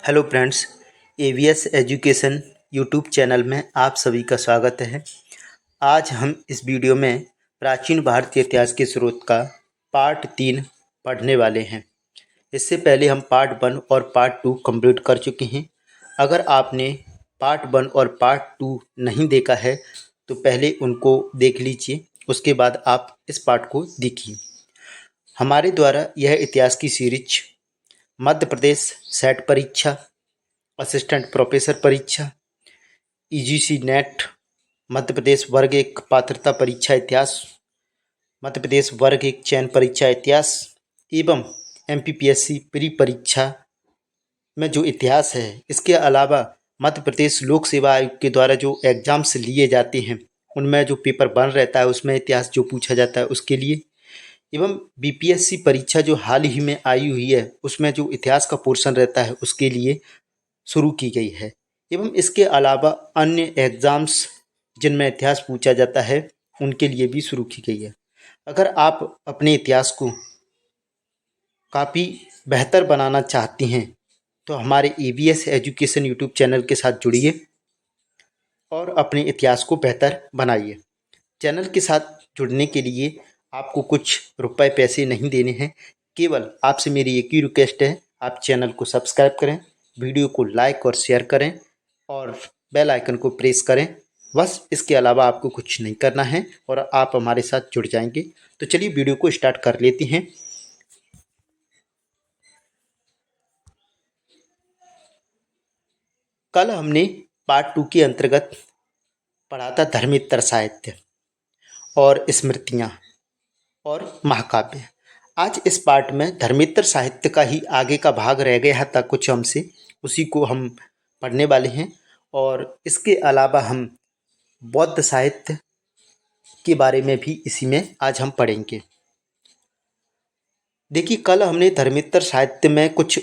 Hello friends, ABS education YouTube channel में आप सभी का स्वागत है। आज हम इस वीडियो में प्राचीन भारतीय इतिहास के स्रोत का पार्ट 3 पढ़ने वाले हैं। इससे पहले हम पार्ट 1 और पार्ट 2 कंप्लीट कर चुके हैं। अगर आपने पार्ट 1 और पार्ट 2 नहीं देखा है तो पहले उनको देख लीजिए, उसके बाद आप इस पार्ट को देखिए। हमारे द्वारा यह इतिहास की सीरीज मध्य प्रदेश सेट परीक्षा, असिस्टेंट प्रोफेसर परीक्षा, ईजीसी नेट, मध्य प्रदेश वर्ग 1 पात्रता परीक्षा इतिहास, मध्य प्रदेश वर्ग 1 चयन परीक्षा इतिहास एवं एमपीपीएससी प्री परीक्षा में जो इतिहास है, इसके अलावा मध्य प्रदेश लोक सेवा आयोग के द्वारा जो एग्जाम्स लिए जाते हैं उनमें जो पेपर बन रहता है उसमें इतिहास जो पूछा जाता है उसके लिए, एवं बीपीएससी परीक्षा जो हाल ही में आई हुई है उसमें जो इतिहास का पोर्शन रहता है उसके लिए शुरू की गई है। एवं इसके अलावा अन्य एग्ज़ाम्स जिनमें इतिहास पूछा जाता है उनके लिए भी शुरू की गई है। अगर आप अपने इतिहास को काफ़ी बेहतर बनाना चाहती हैं तो हमारे एवीएस एजुकेशन यूट्यूब चैनल के साथ जुड़िए और अपने इतिहास को बेहतर बनाइए। चैनल के साथ जुड़ने के लिए आपको कुछ रुपए पैसे नहीं देने हैं, केवल आपसे मेरी एक ही रिक्वेस्ट है, आप चैनल को सब्सक्राइब करें, वीडियो को लाइक और शेयर करें और बेल आइकन को प्रेस करें। बस इसके अलावा आपको कुछ नहीं करना है और आप हमारे साथ जुड़ जाएंगे। तो चलिए वीडियो को स्टार्ट कर लेते हैं। कल हमने पार्ट 2 के अंतर्गत पढ़ा था धर्मेतर साहित्य और स्मृतियाँ और महाकाव्य। आज इस पार्ट में धर्मेतर साहित्य का ही आगे का भाग रह गया था कुछ हमसे, उसी को हम पढ़ने वाले हैं। और इसके अलावा हम बौद्ध साहित्य के बारे में भी इसी में आज हम पढ़ेंगे। देखिए, कल हमने धर्मेतर साहित्य में कुछ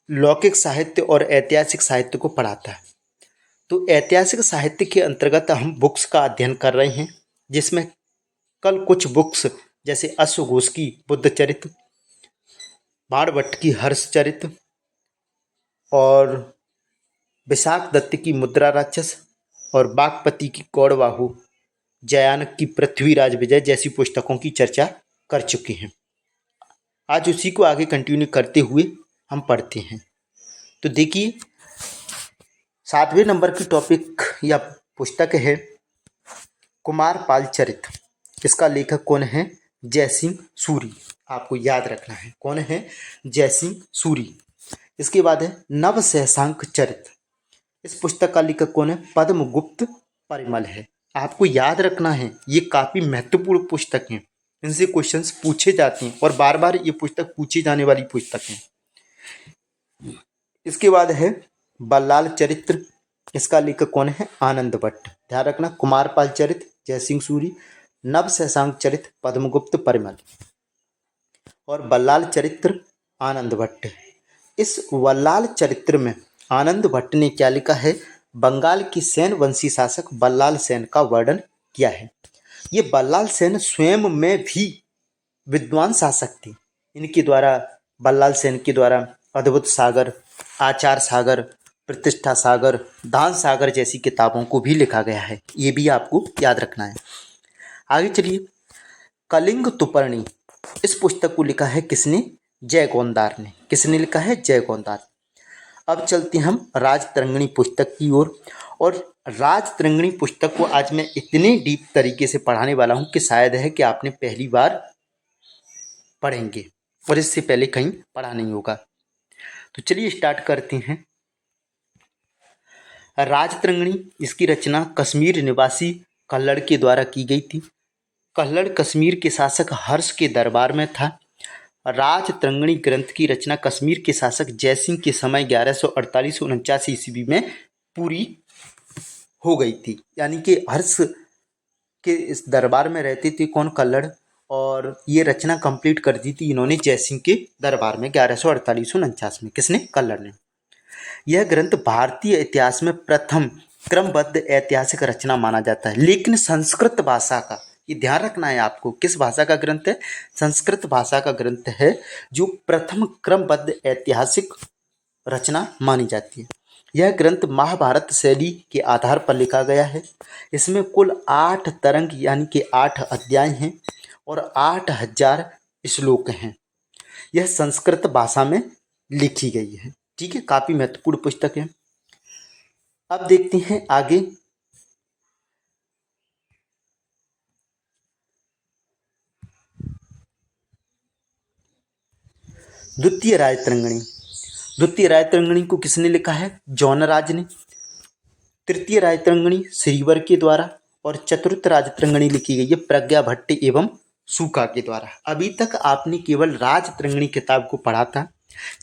लौकिक साहित्य और ऐतिहासिक साहित्य को पढ़ा था। तो ऐतिहासिक साहित्य के अंतर्गत हम बुक्स का अध्ययन कर रहे हैं, जिसमें कल कुछ बुक्स जैसे अश्वघोष की बुद्ध चरित्र, बाणभट्ट की हर्षचरित्र और विशाख दत्त की मुद्रा राक्षस और बागपति की कौड़बाहु, जयानक की पृथ्वीराज विजय जैसी पुस्तकों की चर्चा कर चुके हैं। आज उसी को आगे कंटिन्यू करते हुए हम पढ़ते हैं। तो देखिए, 7वें नंबर की टॉपिक या पुस्तक है कुमारपाल चरित्र। इसका लेखक कौन है? जयसिंह सूरी। आपको याद रखना है कौन है? जयसिंह सूरी। इसके बाद है नव सहसांक चरित्र। इस पुस्तक का लेखक कौन है? पद्मगुप्त परिमल है। आपको याद रखना है, ये काफ़ी महत्वपूर्ण पुस्तक हैं, इनसे क्वेश्चंस पूछे जाते हैं और बार बार ये पुस्तक पूछी जाने वाली पुस्तक है। इसके बाद है बल्लाल चरित्र। इसका लेखक कौन है? आनंद भट्ट। ध्यान रखना, कुमारपाल चरित्र जयसिंह सूरी, नव सहसांक चरित्र पद्मगुप्त परिमल और बल्लाल चरित्र आनंद भट्ट। इस बल्लाल चरित्र में आनंद भट्ट ने क्या लिखा है? बंगाल की सेन वंशी शासक बल्लाल सेन का वर्णन किया है। ये बल्लाल सेन स्वयं में भी विद्वान शासक थे। इनके द्वारा, बल्लाल सेन के द्वारा अद्भुत सागर, आचार सागर, प्रतिष्ठा सागर, दान सागर जैसी किताबों को भी लिखा गया है। ये भी आपको याद रखना है। आगे चलिए, कलिंग तुपर्णी। इस पुस्तक को लिखा है किसने? जयगोंदार ने। किसने लिखा है? जयगोंदार। अब चलते हम राजतरंगिणी पुस्तक की ओर। और राजतरंगिणी पुस्तक को आज मैं इतने डीप तरीके से पढ़ाने वाला हूँ कि शायद है कि आपने पहली बार पढ़ेंगे और इससे पहले कहीं पढ़ा नहीं होगा। तो चलिए स्टार्ट करते हैं। राजतरंगिणी, इसकी रचना कश्मीर निवासी कल्हड़ के द्वारा की गई थी। कल्हड़ कश्मीर के शासक हर्ष के दरबार में था। राजतरंगिणी ग्रंथ की रचना कश्मीर के शासक जयसिंह के समय 1148-49 ईस्वी में पूरी हो गई थी। यानी कि हर्ष के इस दरबार में रहते थे कौन? कल्हड़। और ये रचना कंप्लीट कर दी थी इन्होंने जयसिंह के दरबार में 1148-49 में। किसने? कल्हड़ ने। यह ग्रंथ भारतीय इतिहास में प्रथम क्रमबद्ध ऐतिहासिक रचना माना जाता है, लेकिन संस्कृत भाषा का ये ध्यान रखना है आपको। किस भाषा का ग्रंथ है? संस्कृत भाषा का ग्रंथ है, जो प्रथम क्रमबद्ध ऐतिहासिक रचना मानी जाती है। यह ग्रंथ महाभारत शैली के आधार पर लिखा गया है। इसमें कुल 8 तरंग यानी कि 8 अध्याय हैं और 8000 श्लोक हैं। यह संस्कृत भाषा में लिखी गई है। ठीक है, काफी महत्वपूर्ण पुस्तक है। अब देखते हैं आगे। द्वितीय राजतरंगिणी। द्वितीय राजतरंगिणी को किसने लिखा है? जौनराज ने। तृतीय राजतरंगिणी श्रीवर के द्वारा और चतुर्थ राजतरंगिणी लिखी गई है प्रज्ञाभट्ट एवं सूका के द्वारा। अभी तक आपने केवल राजतरंगिणी किताब को पढ़ा था,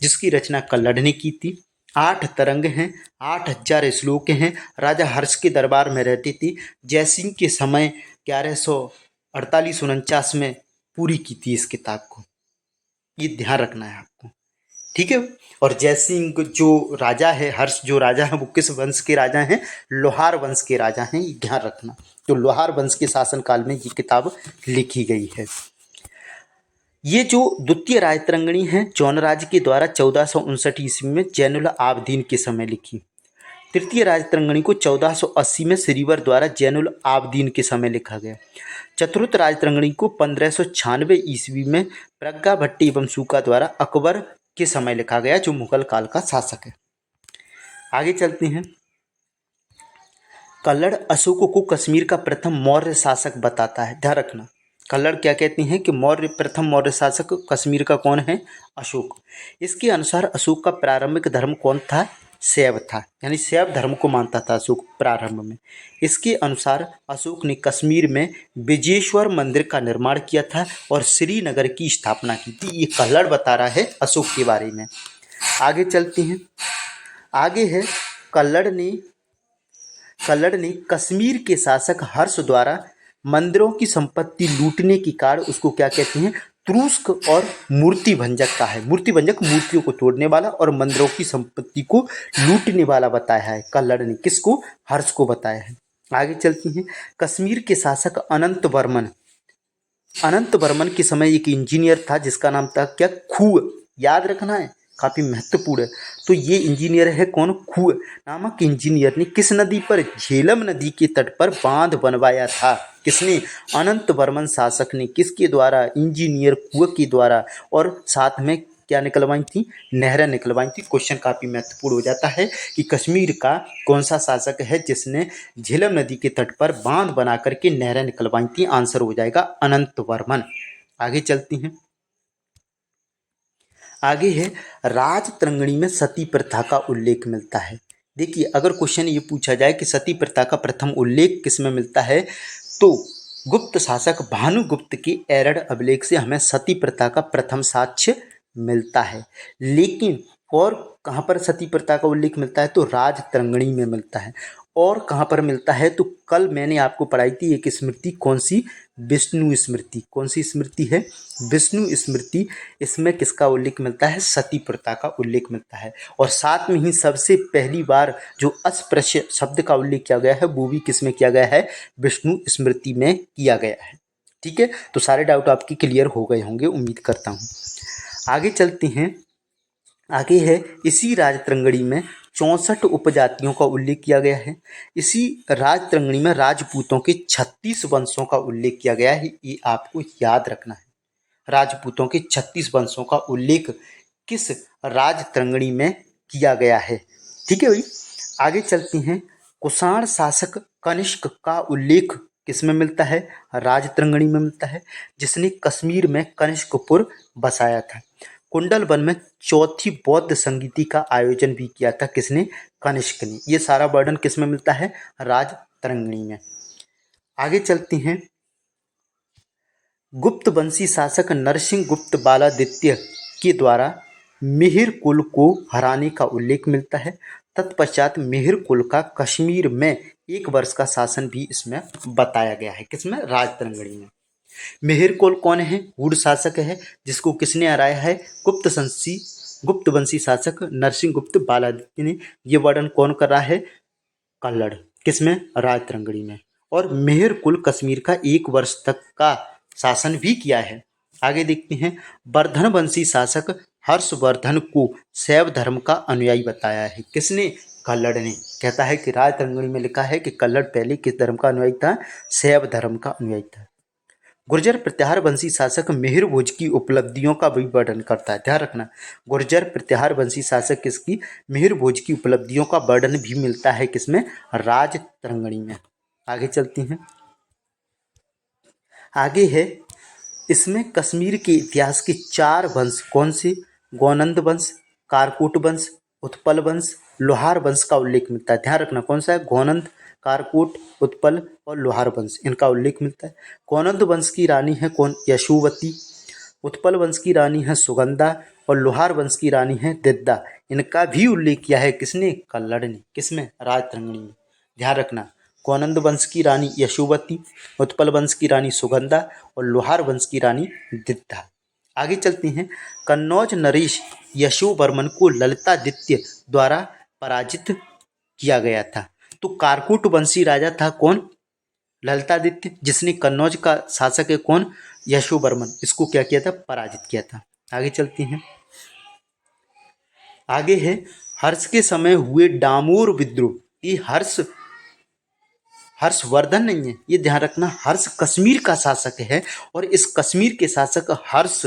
जिसकी रचना कल्लड़ ने की थी। 8 तरंग हैं, 8000 श्लोक हैं। राजा हर्ष के दरबार में रहती थी। जयसिंह के समय 1148-49 में पूरी की थी इस किताब को। ये ध्यान रखना है आपको। ठीक है। और जयसिंह जो राजा है, हर्ष जो राजा है, वो किस वंश के राजा हैं? लोहार वंश के राजा हैं, ये ध्यान रखना। तो लोहार वंश के शासनकाल में ये किताब लिखी गई है। ये जो द्वितीय राजतरंगिणी है, जौनराज के द्वारा 1459 ईस्वी में जैनुल आबदीन के समय लिखी। तृतीय राजतरंगिणी को 1480 में श्रीवर द्वारा जैनुल आबदीन के समय लिखा गया। चतुर्थ राजतरंगिणी को 1596 ईस्वी में प्रज्ञाभट्ट एवं सूका द्वारा अकबर के समय लिखा गया, जो मुगल काल का शासक है। आगे चलते हैं। कल्लड़ अशोक को कश्मीर का प्रथम मौर्य शासक बताता है। ध्यान रखना, कल्लड़ क्या कहते हैं कि प्रथम मौर्य शासक कश्मीर का कौन है? अशोक। इसके अनुसार अशोक का प्रारंभिक धर्म कौन था? शैव था, यानी शैव धर्म को मानता था अशोक प्रारंभ में। इसके अनुसार अशोक ने कश्मीर में विजेश्वर मंदिर का निर्माण किया था और श्रीनगर की स्थापना की थी। ये कल्लड़ बता रहा है अशोक के बारे में। आगे चलते हैं। आगे है कल्लड़ ने कश्मीर के शासक हर्ष द्वारा मंदिरों की संपत्ति लूटने के कारण उसको क्या कहते हैं? तुरुस्क और मूर्ति भंजक का है। मूर्ति भंजक मूर्तियों को तोड़ने वाला और मंदिरों की संपत्ति को लूटने वाला बताया है कल्लड़ ने। किसको? हर्ष को बताया है। आगे चलते हैं। कश्मीर के शासक अनंत वर्मन के समय एक इंजीनियर था जिसका नाम था क्या? खूह। याद रखना है, काफी महत्वपूर्ण है। तो ये इंजीनियर है कौन? खूह नामक इंजीनियर ने किस नदी पर? झेलम नदी के तट पर बांध बनवाया था। किसने? अनंत वर्मन शासक ने। किसके द्वारा? इंजीनियर खूह के द्वारा। और साथ में क्या निकलवाई थी? नहरें निकलवाई थी। क्वेश्चन काफी महत्वपूर्ण हो जाता है कि कश्मीर का कौन सा शासक है जिसने झेलम नदी के तट पर बांध बना करके नहरें निकलवाई थी? आंसर हो जाएगा अनंत वर्मन। आगे चलती हैं। आगे है राजतरंगिणी में सती प्रथा का उल्लेख मिलता है। देखिए, अगर क्वेश्चन ये पूछा जाए कि सती प्रथा का प्रथम उल्लेख किसमें मिलता है, तो गुप्त शासक भानुगुप्त के एरड़ अभिलेख से हमें सती प्रथा का प्रथम साक्ष्य मिलता है। लेकिन और कहाँ पर सती प्रथा का उल्लेख मिलता है? तो राजतरंगिणी में मिलता है। और कहाँ पर मिलता है? तो कल मैंने आपको पढ़ाई थी एक स्मृति, कौन सी? विष्णु स्मृति। कौन सी स्मृति है? विष्णु स्मृति। इसमें किसका उल्लेख मिलता है? सती प्रथा का उल्लेख मिलता है। और साथ में ही सबसे पहली बार जो अस्पृश्य शब्द का उल्लेख किया गया है वो भी किसमें किया गया है? विष्णु स्मृति में किया गया है। ठीक है, तो सारे डाउट आपके क्लियर हो गए होंगे, उम्मीद करता हूँ। आगे चलते हैं। आगे है इसी राजतरंगिणी में 64 उपजातियों का उल्लेख किया गया है। इसी राजतरंगिणी में राजपूतों के 36 वंशों का उल्लेख किया गया है। ये आपको याद रखना है। राजपूतों के 36 वंशों का उल्लेख किस राजतरंगिणी में किया गया है? ठीक है भाई। आगे चलते हैं। कुषाण शासक कनिष्क का उल्लेख किसमें मिलता है? राजतरंगिणी में मिलता है, जिसने कश्मीर में कनिष्कपुर बसाया था। कुंडल वन में चौथी बौद्ध संगीति का आयोजन भी किया था। किसने? कनिष्क ने। ये सारा वर्णन किसमें मिलता है? राजतरंगिणी में। आगे चलते हैं। गुप्त वंशी शासक नरसिंह गुप्त बालादित्य के द्वारा मिहिर कुल को हराने का उल्लेख मिलता है। तत्पश्चात मिहिर कुल का कश्मीर में 1 वर्ष का शासन भी इसमें बताया गया है। किसमें? राजतरंगिणी में। मिहिर कुल कौन है? गूढ़ शासक है, जिसको किसने हराया है? गुप्त वंशी शासक नरसिंह गुप्त बालादित्य ने। ये वर्णन कौन कर रहा है? कल्लड़। किसमें? राजतरंगिणी में। और मेहर कुल कश्मीर का 1 वर्ष तक का शासन भी किया है। आगे देखते हैं, वर्धनवंशी शासक हर्षवर्धन को शैव धर्म का अनुयायी बताया है। किसने? कल्लड़ ने। कहता है कि राजतरंगिणी में लिखा है कि कल्लड़ पहले किस धर्म का अनुयायी था? शैव धर्म का अनुयायी था। गुर्जर प्रत्याहार वंशी शासक मिहिर भोज की उपलब्धियों का भी वर्णन करता है। ध्यान रखना, गुर्जर प्रत्याहार वंशी शासक किसकी? मिहिर भोज की उपलब्धियों का वर्णन भी मिलता है किसमें? राजतरंगिणी में। आगे चलती हैं। आगे है, इसमें कश्मीर के इतिहास के 4 वंश कौन से? गौनंद वंश, कारकोट वंश, उत्पल वंश, लोहार वंश का उल्लेख मिलता है। ध्यान रखना, कौन सा है? गौनंद, कारकोट, उत्पल और लोहार वंश, इनका उल्लेख मिलता है। गौनंद वंश की रानी है कौन? यशोवती। उत्पल वंश की रानी है सुगंधा और लोहार वंश की रानी है दिद्दा। इनका भी उल्लेख किया है किसने? कल्लड़ ने। किसमें? राजतरंगिणी में। ध्यान रखना, गौनंद वंश की रानी यशोवती, उत्पल वंश की रानी सुगंधा और लोहार वंश की रानी दिद्धा। आगे चलते हैं। कन्नौज नरेश यशोवर्मन को ललितादित्य द्वारा पराजित किया गया था। तो कारकुट वंशी राजा था कौन? ललितादित्य। जिसने कन्नौज का शासक है कौन? यशोवर्मन। इसको क्या किया था? पराजित किया था। आगे चलते हैं। आगे है, हर्ष के समय हुए डामोर विद्रोह। ये हर्षवर्धन नहीं है, ये ध्यान रखना, हर्ष कश्मीर का शासक है और इस कश्मीर के शासक हर्ष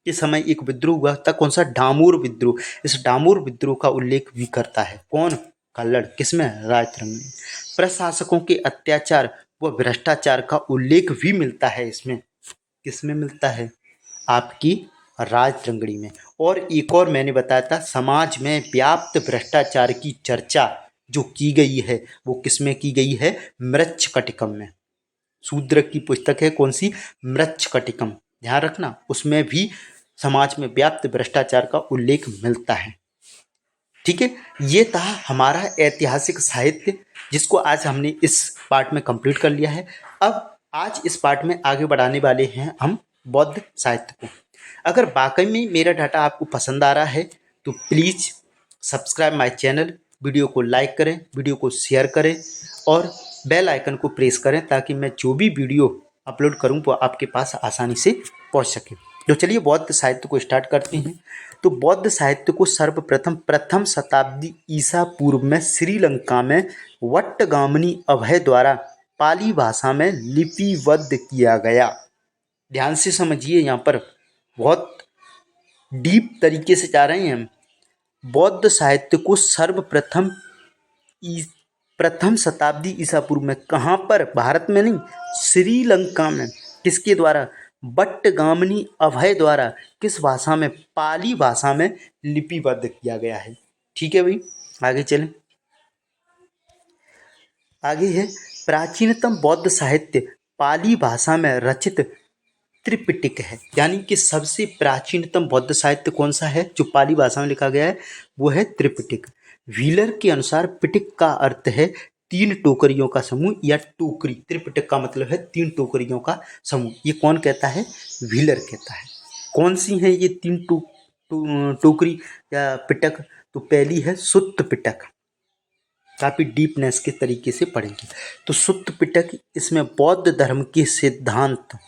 के समय एक विद्रोह हुआ था। कौन सा? डामोर विद्रोह। इस डामोर विद्रोह का उल्लेख भी करता है कौन? कल्लड़। किसमें? राजतरंगिणी। प्रशासकों के अत्याचार व भ्रष्टाचार का उल्लेख भी मिलता है इसमें। किसमें मिलता है? आपकी राजतरंगिणी में। और एक और मैंने बताया था, समाज में व्याप्त भ्रष्टाचार की चर्चा जो की गई है वो किसमें की गई है? मृच्छकटिकम में। शूद्र की पुस्तक है कौन सी? मृच्छकटिकम। ध्यान रखना, उसमें भी समाज में व्याप्त भ्रष्टाचार का उल्लेख मिलता है। ठीक है, ये था हमारा ऐतिहासिक साहित्य, जिसको आज हमने इस पार्ट में कंप्लीट कर लिया है। अब आज इस पार्ट में आगे बढ़ाने वाले हैं हम बौद्ध साहित्य को। अगर वाकई में मेरा डाटा आपको पसंद आ रहा है तो please subscribe my channel, video को लाइक करें, वीडियो को शेयर करें और बेल आइकन को प्रेस करें ताकि मैं जो भी वीडियो अपलोड करूं वो आपके पास आसानी से पहुंच सके। तो चलिए बौद्ध साहित्य को स्टार्ट करते हैं। तो बौद्ध साहित्य को सर्वप्रथम प्रथम शताब्दी ईसा पूर्व में श्रीलंका में वट्टगामिनी अभय द्वारा पाली भाषा में लिपिबद्ध किया गया। ध्यान से समझिए, यहाँ पर बहुत डीप तरीके से जा रहे हैं हम। बौद्ध साहित्य को सर्वप्रथम प्रथम शताब्दी ईसा पूर्व में, कहाँ पर? भारत में नहीं, श्रीलंका में। किसके द्वारा? वट्टगामिनी अभय द्वारा। किस भाषा में? पाली भाषा में लिपिबद्ध किया गया है। ठीक है भाई, आगे चलें। आगे है, प्राचीनतम बौद्ध साहित्य पाली भाषा में रचित त्रिपिटक है। यानी कि सबसे प्राचीनतम बौद्ध साहित्य कौन सा है जो पाली भाषा में लिखा गया है? वो है त्रिपिटक। व्हीलर के अनुसार पिटक का अर्थ है 3 टोकरियों का समूह या टोकरी। त्रिपिटक का मतलब है 3 टोकरियों का समूह। ये कौन कहता है? व्हीलर कहता है। कौन सी है ये 3 टोकरी या पिटक? तो पहली है सुत्त पिटक। काफ़ी डीपनेस के तरीके से पढ़ेंगे। तो सुत्त पिटक, इसमें बौद्ध धर्म के सिद्धांत,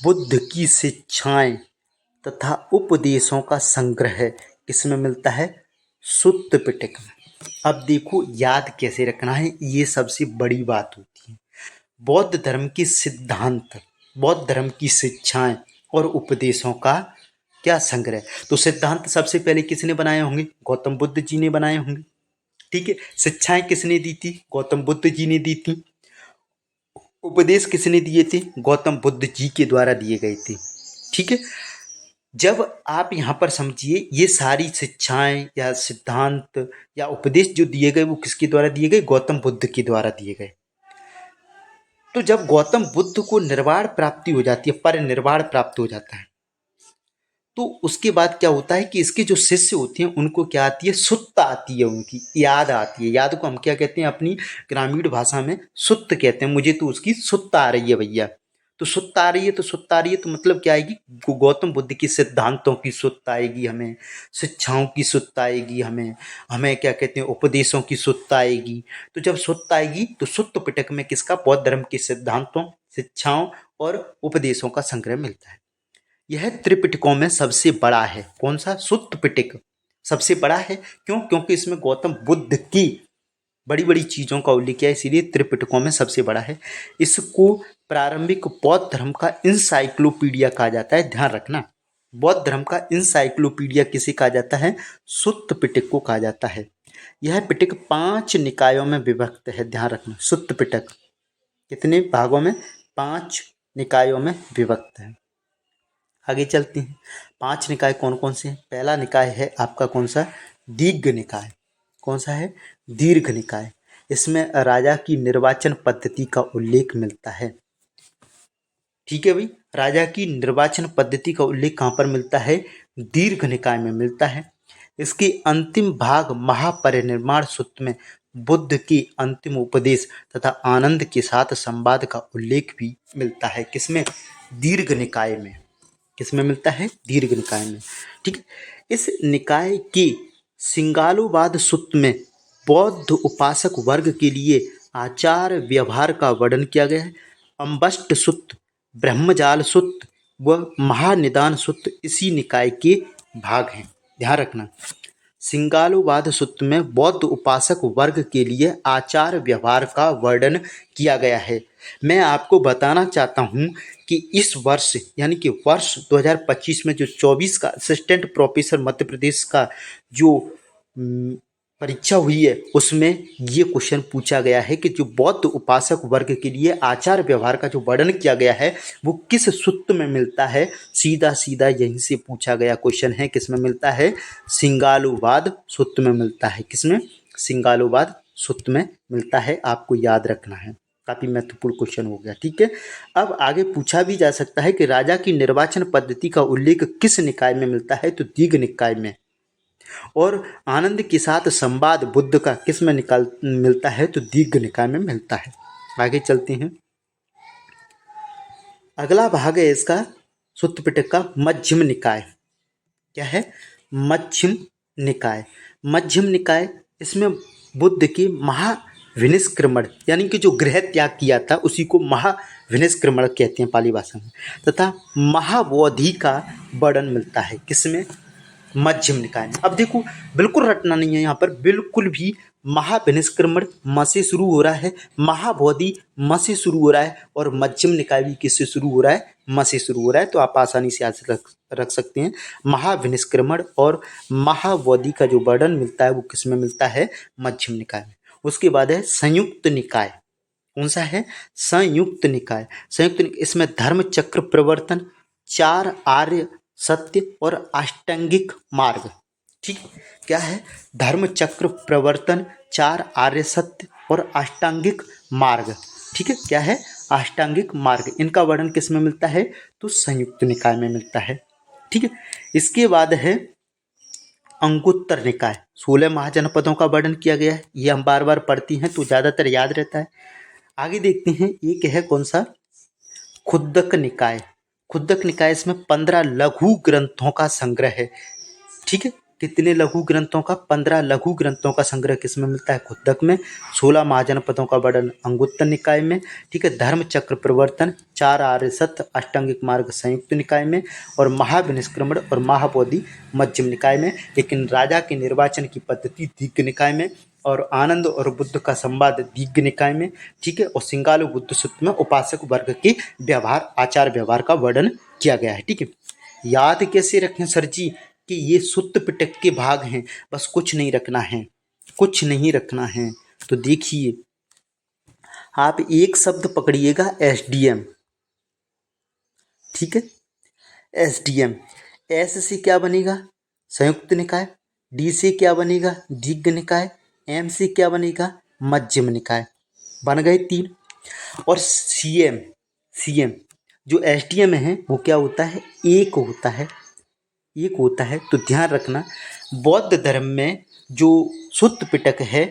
बुद्ध की शिक्षाएं तथा उपदेशों का संग्रह है। किसमें मिलता है? सुत्त पिटक में। अब देखो याद कैसे रखना है, ये सबसे बड़ी बात होती है। बौद्ध धर्म के सिद्धांत, बौद्ध धर्म की शिक्षाएं और उपदेशों का क्या संग्रह। तो सिद्धांत सबसे पहले किसने बनाए होंगे? गौतम बुद्ध जी ने बनाए होंगे। ठीक है, शिक्षाएं किसने दी थी? गौतम बुद्ध जी ने दी थी। उपदेश किसने दिए थे? गौतम बुद्ध जी के द्वारा दिए गए थे। ठीक है, जब आप यहाँ पर समझिए, ये सारी शिक्षाएं या सिद्धांत या उपदेश जो दिए गए वो किसके द्वारा दिए गए? गौतम बुद्ध के द्वारा दिए गए। तो जब गौतम बुद्ध को निर्वाण प्राप्ति हो जाती है, परिनिर्वाण प्राप्त हो जाता है, तो उसके बाद क्या होता है कि इसके जो शिष्य होते हैं उनको क्या आती है? सुत्त आती है, उनकी याद आती है। याद को हम क्या कहते हैं? अपनी ग्रामीण भाषा में सुत्त कहते हैं। मुझे तो उसकी सुत्त आ रही है भैया। तो सुत्त आ रही है तो सुत्त आ रही है तो मतलब क्या आएगी, गौतम बुद्ध के सिद्धांतों की सुत्त आएगी, हमें शिक्षाओं की सुत्त आएगी, हमें हमें क्या कहते हैं उपदेशों की सुत्त आएगी। तो जब सुत्त आएगी तो सुत्त पिटक में किसका, बौद्ध धर्म के सिद्धांतों, शिक्षाओं और उपदेशों का संग्रह मिलता है। यह त्रिपिटकों में सबसे बड़ा है। कौन सा, सुत्त पिटक सबसे बड़ा है। क्यों, क्योंकि इसमें गौतम बुद्ध की बड़ी बड़ी चीज़ों का उल्लेख किया है, इसीलिए त्रिपिटकों में सबसे बड़ा है। इसको प्रारंभिक बौद्ध धर्म का इंसाइक्लोपीडिया कहा जाता है। ध्यान रखना, बौद्ध धर्म का इंसाइक्लोपीडिया किसे कहा जाता है, सुत्त पिटक को कहा जाता है। यह पिटक 5 निकायों में विभक्त है। ध्यान रखना, सुत्त पिटक कितने भागों में, 5 निकायों में विभक्त है। आगे चलते हैं, 5 निकाय कौन कौन से हैं। पहला निकाय है आपका कौन सा, दीर्घ निकाय। कौन सा है, दीर्घ निकाय। इसमें राजा की निर्वाचन पद्धति का उल्लेख मिलता है। ठीक है भाई, राजा की निर्वाचन पद्धति का उल्लेख कहाँ पर मिलता है, दीर्घ निकाय में मिलता है। इसके अंतिम भाग महापरिनिर्वाण सूत्र में बुद्ध की अंतिम उपदेश तथा आनंद के साथ संवाद का उल्लेख भी मिलता है। किसमें, दीर्घ निकाय में। किसमें मिलता है, दीर्घ निकाय में। ठीक है, इस निकाय के सिंगालोवाद सूत्र में बौद्ध उपासक वर्ग के लिए आचार व्यवहार का वर्णन किया गया है। अम्बष्ट सूत्र, ब्रह्मजाल सूत्र व महानिदान सूत्र इसी निकाय के भाग हैं। ध्यान रखना, सिंगालोवाद सूत्र में बौद्ध उपासक वर्ग के लिए आचार व्यवहार का वर्णन किया गया है। मैं आपको बताना चाहता हूं कि इस वर्ष यानी कि वर्ष 2025 में जो 24 का असिस्टेंट प्रोफेसर मध्य प्रदेश का जो परीक्षा हुई है उसमें ये क्वेश्चन पूछा गया है कि जो बौद्ध उपासक वर्ग के लिए आचार व्यवहार का जो वर्णन किया गया है वो किस सूत्र में मिलता है। सीधा सीधा यहीं से पूछा गया क्वेश्चन है। किस में मिलता है, सिंगालोवाद सूत्र में मिलता है। किसमें, सिंगालोवाद सूत्र में मिलता है। आपको याद रखना है, काफी महत्वपूर्ण क्वेश्चन हो गया। ठीक है, अब आगे पूछा भी जा सकता है कि राजा की निर्वाचन पद्धति का उल्लेख किस निकाय में मिलता है, तो दीर्घ निकाय में। और आनंद के साथ संवाद बुद्ध का किस में मिलता है, तो दीर्घ निकाय में मिलता है। आगे चलते हैं, अगला भाग है इसका सुत्त पिटक का मध्यम निकाय। क्या है, मध्यम निकाय। मध्यम निकाय, इसमें बुद्ध की महाविनिष्क्रमण यानी कि जो गृह त्याग किया था उसी को महाविनिष्क्रमण कहते हैं पाली भाषा में, तथा महाबोधि का वर्णन मिलता है। किसमें, मध्यम निकाय में। अब देखो, बिल्कुल रटना नहीं है यहाँ पर, बिल्कुल भी। महाविनिष्क्रमण म से शुरू हो रहा है, महाबोधि म से शुरू हो रहा है और मध्यम निकाय भी किससे शुरू हो रहा है, म से शुरू हो रहा है। तो आप आसानी से याद रख सकते हैं। महाविनिष्क्रमण और महाबोधि का जो वर्णन मिलता है वो किसमें मिलता है, मध्यम निकाय में। उसके बाद है संयुक्त निकाय। कौन सा है, संयुक्त निकाय। संयुक्त निकाय, इसमें धर्म चक्र प्रवर्तन, 4 आर्य सत्य और अष्टांगिक मार्ग। ठीक, क्या है, धर्म चक्र प्रवर्तन, 4 आर्य सत्य और अष्टांगिक मार्ग। ठीक है, क्या है, अष्टांगिक मार्ग। इनका वर्णन किस में मिलता है, तो संयुक्त निकाय में मिलता है। ठीक है, इसके बाद है अंगुत्तर निकाय। 16 महाजनपदों का वर्णन किया गया है। ये हम बार बार पढ़ती हैं तो ज्यादातर याद रहता है। आगे देखते हैं, एक है कौन सा, खुद्दक निकाय। खुद्दक निकाय, इसमें 15 लघु ग्रंथों का संग्रह है। ठीक है, कितने लघु ग्रंथों का, 15 लघु ग्रंथों का संग्रह किसमें मिलता है, खुद्दक में। 16 महाजनपदों का वर्णन अंगुत्तर निकाय में। ठीक है, धर्म चक्र प्रवर्तन, 4 आर्य सत्य, अष्टांगिक मार्ग संयुक्त निकाय में और महाविनिष्क्रमण और महाबोधि मध्यम निकाय में। लेकिन राजा के निर्वाचन की पद्धति दीर्घ निकाय में और आनंद और बुद्ध का संवाद दीर्घ निकाय में। ठीक है, और सिंगालो बुद्ध सूत्र में उपासक वर्ग के व्यवहार, आचार व्यवहार का वर्णन किया गया है। ठीक है, याद कैसे रखें सर जी कि ये सुत्त पिटक के भाग हैं, बस कुछ नहीं रखना है, कुछ नहीं रखना है। तो देखिए, आप एक शब्द पकड़िएगा, एसडीएम। ठीक है, एसडीएम। एस से क्या बनेगा, संयुक्त निकाय। डी से क्या बनेगा, दीर्घ निकाय। एम से क्या बनेगा, मध्यम निकाय। बन गए 3। और सीएम, सीएम जो एसडीएम है वो क्या होता है, एक होता है, एक होता है। तो ध्यान रखना, बौद्ध धर्म में जो सुत्त पिटक है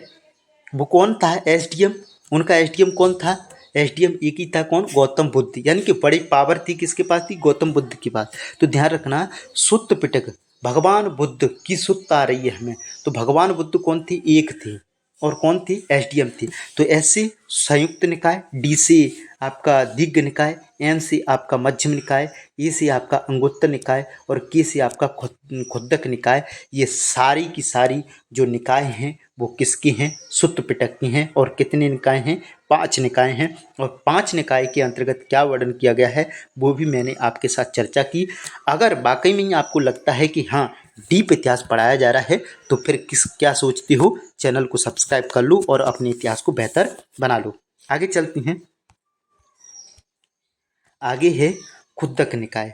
वो कौन था, एसडीएम। उनका एसडीएम कौन था, एसडीएम एक ही था, कौन? गौतम बुद्ध, यानी कि बड़ी पावर थी किसके पास थी? गौतम बुद्ध के पास। तो ध्यान रखना, सुत्त पिटक, भगवान बुद्ध की सुत्त आ रही है हमें, तो भगवान बुद्ध कौन थी? एक थी, और कौन थी? एसडीएम थी। तो एस से संयुक्त निकाय, डी से आपका दिग्ग निकाय, एन से आपका मध्यम निकाय, ए से आपका अंगुत्तर निकाय, और के से आपका खुद्दक निकाय। ये सारी की सारी जो निकाय हैं वो किसकी हैं? सुत्त पिटक की हैं। और कितने निकाय हैं? 5 निकाय हैं। और 5 निकाय के अंतर्गत क्या वर्णन किया गया है वो भी मैंने आपके साथ चर्चा की। अगर वाकई में आपको लगता है कि हाँ डीप इतिहास पढ़ाया जा रहा है तो फिर क्या सोचती हो? चैनल को सब्सक्राइब कर लो और अपने इतिहास को बेहतर बना लो। आगे चलती हैं। आगे है खुद्दक निकाय।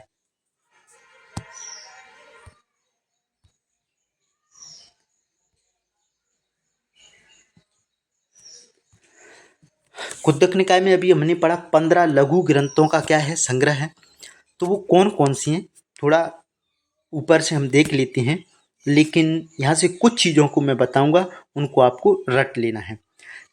खुद्दक निकाय में अभी हमने पढ़ा 15 लघु ग्रंथों का क्या है? संग्रह है। तो वो कौन कौन सी हैं थोड़ा ऊपर से हम देख लेते हैं, लेकिन यहाँ से कुछ चीज़ों को मैं बताऊंगा, उनको आपको रट लेना है।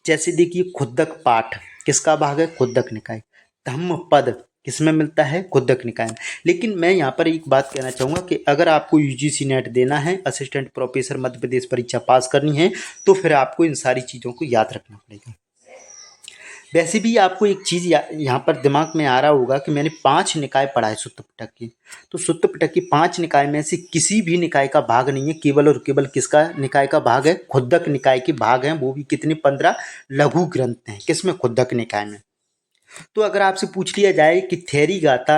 जैसे देखिए, खुद्दक पाठ किसका भाग है? खुद्दक निकाय। धम्म पद किसमें मिलता है? खुद्दक निकाय में। लेकिन मैं यहाँ पर एक बात कहना चाहूँगा कि अगर आपको यूजीसी नेट देना है, असिस्टेंट प्रोफेसर मध्य प्रदेश परीक्षा पास करनी है, तो फिर आपको इन सारी चीज़ों को याद रखना पड़ेगा। वैसे भी आपको एक चीज़ यहाँ पर दिमाग में आ रहा होगा कि मैंने 5 निकाय पढ़ा है सुत्त पिटक की। तो सुत्त पिटक की 5 निकाय में से किसी भी निकाय का भाग नहीं है, केवल और केवल किसका निकाय का भाग है? खुद्दक निकाय के भाग हैं। वो भी कितने? 15 लघु ग्रंथ हैं। किसमें? खुद्दक निकाय में। तो अगर आपसे पूछ लिया जाए कि थेरी गाथा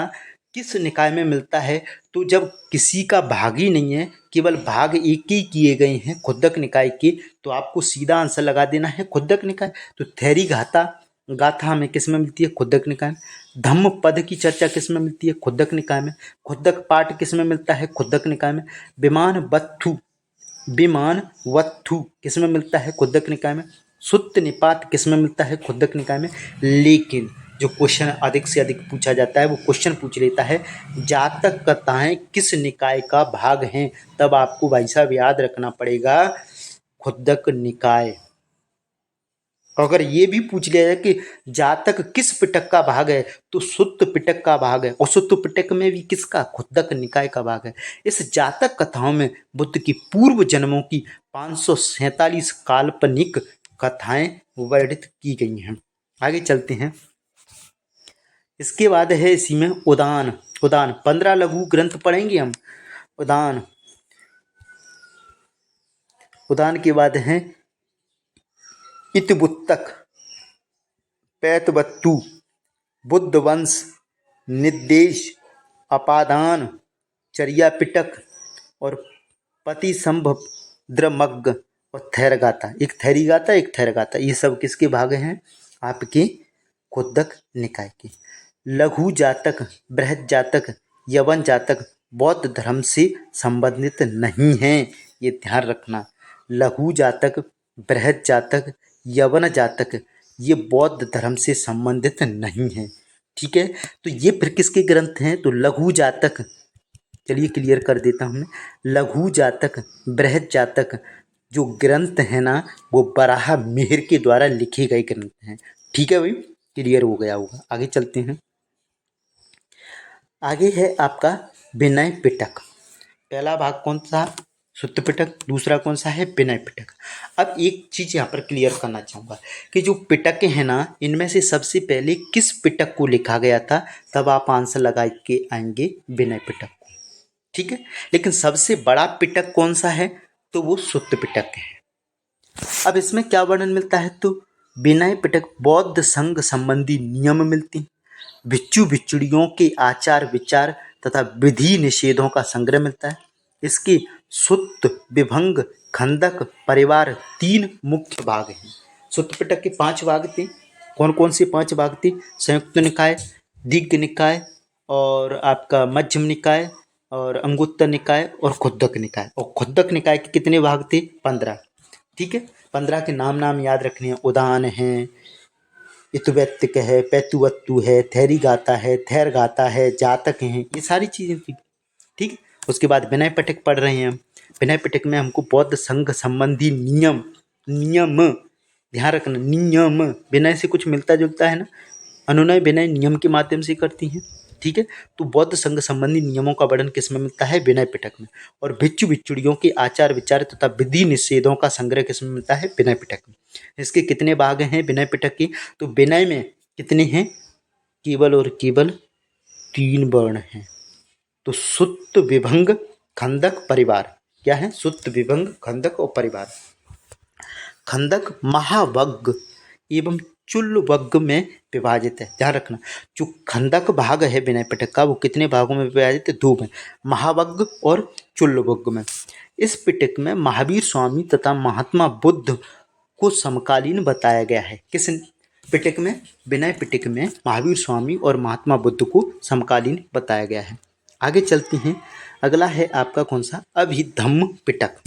किस निकाय में मिलता है, तो जब किसी का भाग ही नहीं है, केवल भाग एक ही किए गए हैं खुद्दक निकाय के, तो आपको सीधा आंसर लगा देना है खुद्दक निकाय। तो थेरी गाथा गाथा हमें किस में मिलती है? खुद्दक निकाय में। धम्म पद की चर्चा किस में मिलती है? खुद्दक निकाय में। खुद्दक पाठ किस में मिलता है? खुद्दक निकाय में। विमान वत्थु विमान वत्थु किस में मिलता है? खुद्दक निकाय में। सुत्त निपात किस में मिलता है? खुद्दक निकाय में। लेकिन जो क्वेश्चन अधिक से अधिक पूछा जाता है वो क्वेश्चन पूछ लेता है जातक कथाएं किस निकाय का भाग हैं, तब आपको भाई साहब याद रखना पड़ेगा खुद्दक निकाय। अगर ये भी पूछ लिया जाए कि जातक किस पिटक का भाग है, तो सुत्त पिटक का भाग है। और सुत्त पिटक में भी किसका? खुद्दक निकाय का भाग है। इस जातक कथाओं में बुद्ध की पूर्व जन्मों की 547 काल्पनिक कथाएं वर्णित की गई हैं। आगे चलते हैं। इसके बाद है इसी में उदान। उदान 15 लघु ग्रंथ पढ़ेंगे हम। उदान उदान के बाद है इतिवुत्तक, पैतवत्तु, बुद्ध वंश, निर्देश, अपादान, चर्या पिटक और पतिसंभद्रमग्ग और थैरगाथा। एक थैरीगाथा, एक थैरगाथा, ये सब किसके भाग हैं? आपके खुद्दक निकाय के। लघु जातक, बृहद जातक, यवन जातक बौद्ध धर्म से संबंधित नहीं हैं, ये ध्यान रखना। लघु जातक, बृहद जातक, यवन जातक ये बौद्ध धर्म से संबंधित नहीं हैं। ठीक है, तो ये फिर किसके ग्रंथ हैं? तो लघु जातक, चलिए क्लियर कर देता हूँ मैं। लघु जातक, बृहद जातक जो ग्रंथ है ना, वो बराह मिहिर के द्वारा लिखे गए ग्रंथ हैं। ठीक है भाई, क्लियर हो गया होगा। आगे चलते हैं। आगे है आपका विनय पिटक। पहला भाग कौन सा? सुत्त पिटक। दूसरा कौन सा है? विनय पिटक। अब एक चीज यहाँ पर क्लियर करना चाहूँगा कि जो पिटक हैं ना, इनमें से सबसे पहले किस पिटक को लिखा गया था, तब आप आंसर लगा के आएंगे विनय पिटक को। ठीक है, लेकिन सबसे बड़ा पिटक कौन सा है? तो वो सुत्त पिटक है। अब इसमें क्या वर्णन मिलता है? तो विनय पिटक बौद्ध संघ संबंधी नियम मिलते हैं, भिक्षु भिक्षुड़ियों के आचार विचार तथा विधि निषेधों का संग्रह मिलता है। इसके सुत्त, विभंग, खंदक, परिवार 3 मुख्य भाग हैं। सुत्त पिटक के 5 भाग थे। कौन कौन से 5 भाग थे? संयुक्त निकाय, दिग्ग निकाय और आपका मध्यम निकाय और अंगुत्तर निकाय और खुद्दक निकाय। और खुद्दक निकाय के कितने भाग थे? 15। ठीक है, 15 के नाम याद रखने हैं। उदान है, इतवैत्तिक है, पैतुवत्तु है, थैरी गाथा है, थैर गाथा है, जातक हैं, ये सारी चीज़ें थी। ठीक है, उसके बाद विनय पिटक पढ़ रहे हैं हम। विनय पिटक में हमको बौद्ध संघ संबंधी नियम नियम ध्यान रखना, नियम विनय से कुछ मिलता जुलता है ना, अनुनय विनय नियम के माध्यम से करती हैं। ठीक है, तो बौद्ध संघ संबंधी नियमों का वर्णन किसमें मिलता है? विनय पिटक में। और भिक्षु भिक्षुड़ियों के आचार विचार तथा विधि निषेधों का संग्रह किसमें मिलता है? विनय पिटक में। इसके कितने भाग हैं विनय पिटक के? तो विनय में कितने हैं? केवल और केवल 3 वर्ण हैं। तो सुत्त विभंग खंदक परिवार क्या है? सुत्त विभंग खंदक और परिवार। खंदक महावग्ग एवं चुल्लवग्ग में विभाजित है। ध्यान रखना, जो खंदक भाग है विनय पिटक का वो कितने भागों में विभाजित है? 2 में, महावग्ग और चुल्लवग्ग में। इस पिटक में महावीर स्वामी तथा महात्मा बुद्ध को समकालीन बताया गया है। किस पिटक में? विनय पिटक में महावीर स्वामी और महात्मा बुद्ध को समकालीन बताया गया है। आगे चलते हैं, अगला है आपका कौन सा? अभिधम्म पिटक।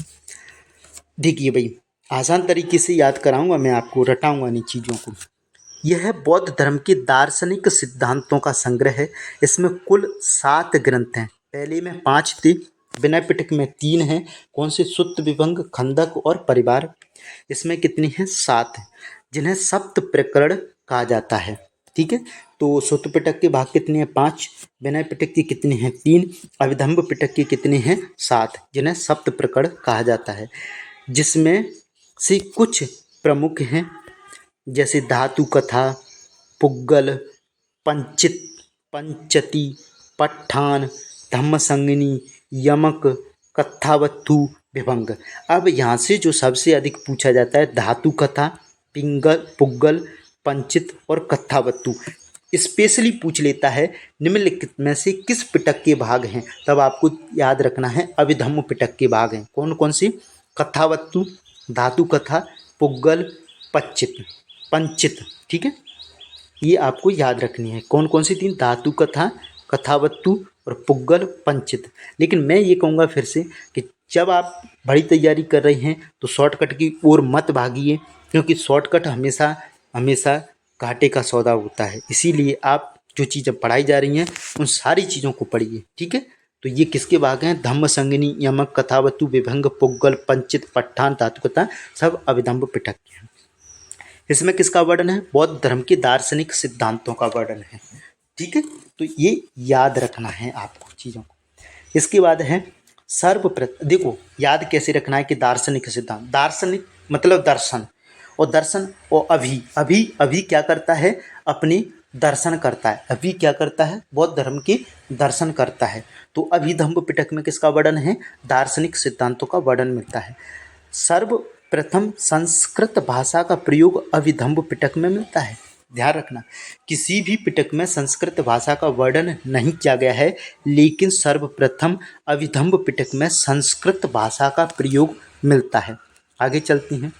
देखिए भाई, आसान तरीके से याद कराऊंगा मैं आपको, रटाऊंगा नहीं चीज़ों को। यह बौद्ध धर्म के दार्शनिक सिद्धांतों का संग्रह है। इसमें कुल 7 ग्रंथ हैं। पहले में 5 थे, विनय पिटक में 3 हैं। कौन से? सुत्त विभंग खंदक और परिवार। इसमें कितनी हैं? 7 हैं, जिन्हें सप्त प्रकरण कहा जाता है। ठीक है, तो सुत्त पिटक के भाग कितने हैं? 5। विनय पिटक के कितने हैं? 3। अभिधम्म पिटक के कितने हैं? 7, जिन्हें सप्त प्रकरण कहा जाता है, जिसमें से कुछ प्रमुख हैं, जैसे धातु कथा, पुग्गल, पंचित, पंचती, पट्ठान, धम्मसंगिनी, यमक, कथावत्थु, विभंग। अब यहाँ से जो सबसे अधिक पूछा जाता है, धातु कथा, पुग्गल, पंचित और कथावत्थु स्पेशली पूछ लेता है निम्नलिखित में से किस पिटक के भाग हैं? तब आपको याद रखना है अभिधम्म पिटक के भाग हैं। कौन कौन से? कथावत्थु, धातु कथा, पुग्गल, पंचित। ठीक है, ये आपको याद रखनी है। कौन कौन सी 3? धातु कथा, कथावत्थु और पुग्गल, पंचित। लेकिन मैं ये कहूँगा फिर से कि जब आप बड़ी तैयारी कर रहे हैं तो शॉर्टकट की ओर मत भागिए, क्योंकि शॉर्टकट हमेशा हमेशा घाटे का सौदा होता है। इसीलिए आप जो चीज़ें पढ़ाई जा रही हैं उन सारी चीज़ों को पढ़िए। ठीक है, तो ये किसके भाग हैं? धम्मसंगिनी, यमक, कथावत्थु, विभंग, पुग्गल, पंचित, पट्ठान, धातु कथा, सब अभिधम्म पिटक के हैं। इसमें किसका वर्णन है? बौद्ध धर्म के दार्शनिक सिद्धांतों का वर्णन है। ठीक है, तो ये याद रखना है आपको चीज़ों को। इसके बाद है सर्वप्रथम, देखो याद कैसे रखना है कि दार्शनिक सिद्धांत, दार्शनिक मतलब दर्शन, और दर्शन और अभी क्या करता है? अपने दर्शन करता है। अभी क्या करता है? बौद्ध धर्म के दर्शन करता है। तो अभिधम्म पिटक में किसका वर्णन है? दार्शनिक सिद्धांतों का वर्णन मिलता है। सर्वप्रथम संस्कृत भाषा का प्रयोग अभिधम्म पिटक में मिलता है। ध्यान रखना, किसी भी पिटक में संस्कृत भाषा का वर्णन नहीं किया गया है, लेकिन सर्वप्रथम अभिधम्म पिटक में संस्कृत भाषा का प्रयोग मिलता है। आगे चलते हैं,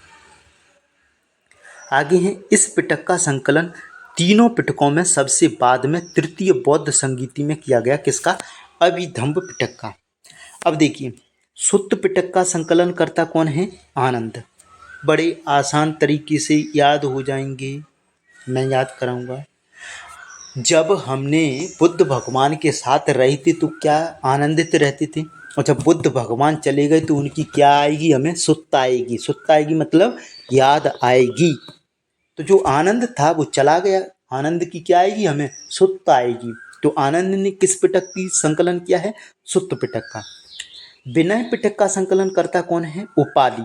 आगे है इस पिटक का संकलन तीनों पिटकों में सबसे बाद में तृतीय बौद्ध संगीति में किया गया। किसका? अभिधम्म पिटक का। अब देखिए, सुत्त पिटक का संकलन करता कौन है? आनंद। बड़े आसान तरीके से याद हो जाएंगे, मैं याद कराऊंगा। जब हमने बुद्ध भगवान के साथ रहे थे तो क्या आनंदित रहते थे, और जब बुद्ध भगवान चले गए तो उनकी क्या आएगी? हमें सुत्त आएगी। सुत्त आएगी मतलब याद आएगी। तो जो आनंद था वो चला गया, आनंद की क्या आएगी? हमें सुत्त आएगी। तो आनंद ने किस पिटक की संकलन किया है? सुत्त पिटक का। विनय पिटक का संकलन करता कौन है? उपाली।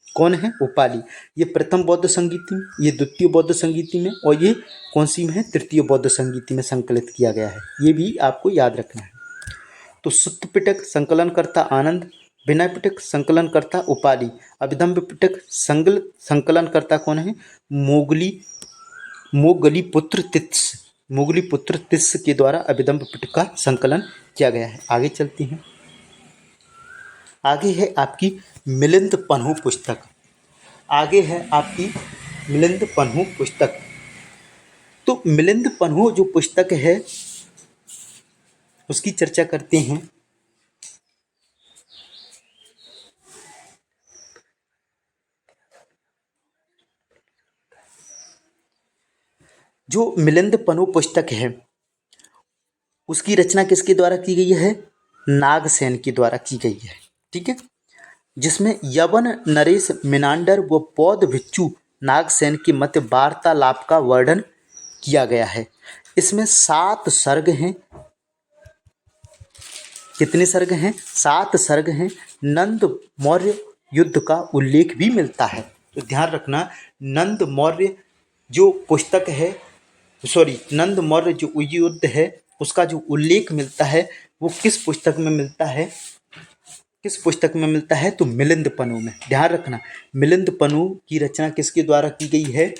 कौन है? उपाली। ये प्रथम बौद्ध संगीति में, ये द्वितीय बौद्ध संगीति में, और ये कौन सी में है? तृतीय बौद्ध संगीति में संकलित किया गया है। ये भी आपको याद रखना है। तो सुत्त पिटक संकलन करता आनंद, विनय पिटक संकलन करता उपाली, अभिधम्म पिटक संकलन करता कौन है? मोगली पुत्र तिस्स के द्वारा अभिधम्म पिटक का संकलन किया गया है। आगे चलते हैं, आगे है आपकी मिलिंद पन्हु पुस्तक। आगे है आपकी मिलिंद पन्हु पुस्तक। तो मिलिंद पन्हु जो पुस्तक है उसकी चर्चा करते हैं। जो मिलिंद पन्हु पुस्तक है उसकी रचना किसके द्वारा की गई है? नागसेन के द्वारा की गई है। ठीक है, जिसमें यवन नरेश मिनांडर व बौद्ध भिक्षु नागसेन के मध्य वार्तालाप का वर्णन किया गया है। इसमें 7 सर्ग हैं। कितने सर्ग हैं? 7 सर्ग हैं। नंद मौर्य युद्ध का उल्लेख भी मिलता है। तो ध्यान रखना, नंद मौर्य जो पुस्तक है, नंद मौर्य जो युद्ध है उसका जो उल्लेख मिलता है वो किस पुस्तक में मिलता है? किस पुस्तक में मिलता है? तो मिलिंद पन्नु में। ध्यान रखना, मिलिंद पन्नु की रचना किसके द्वारा की गई है?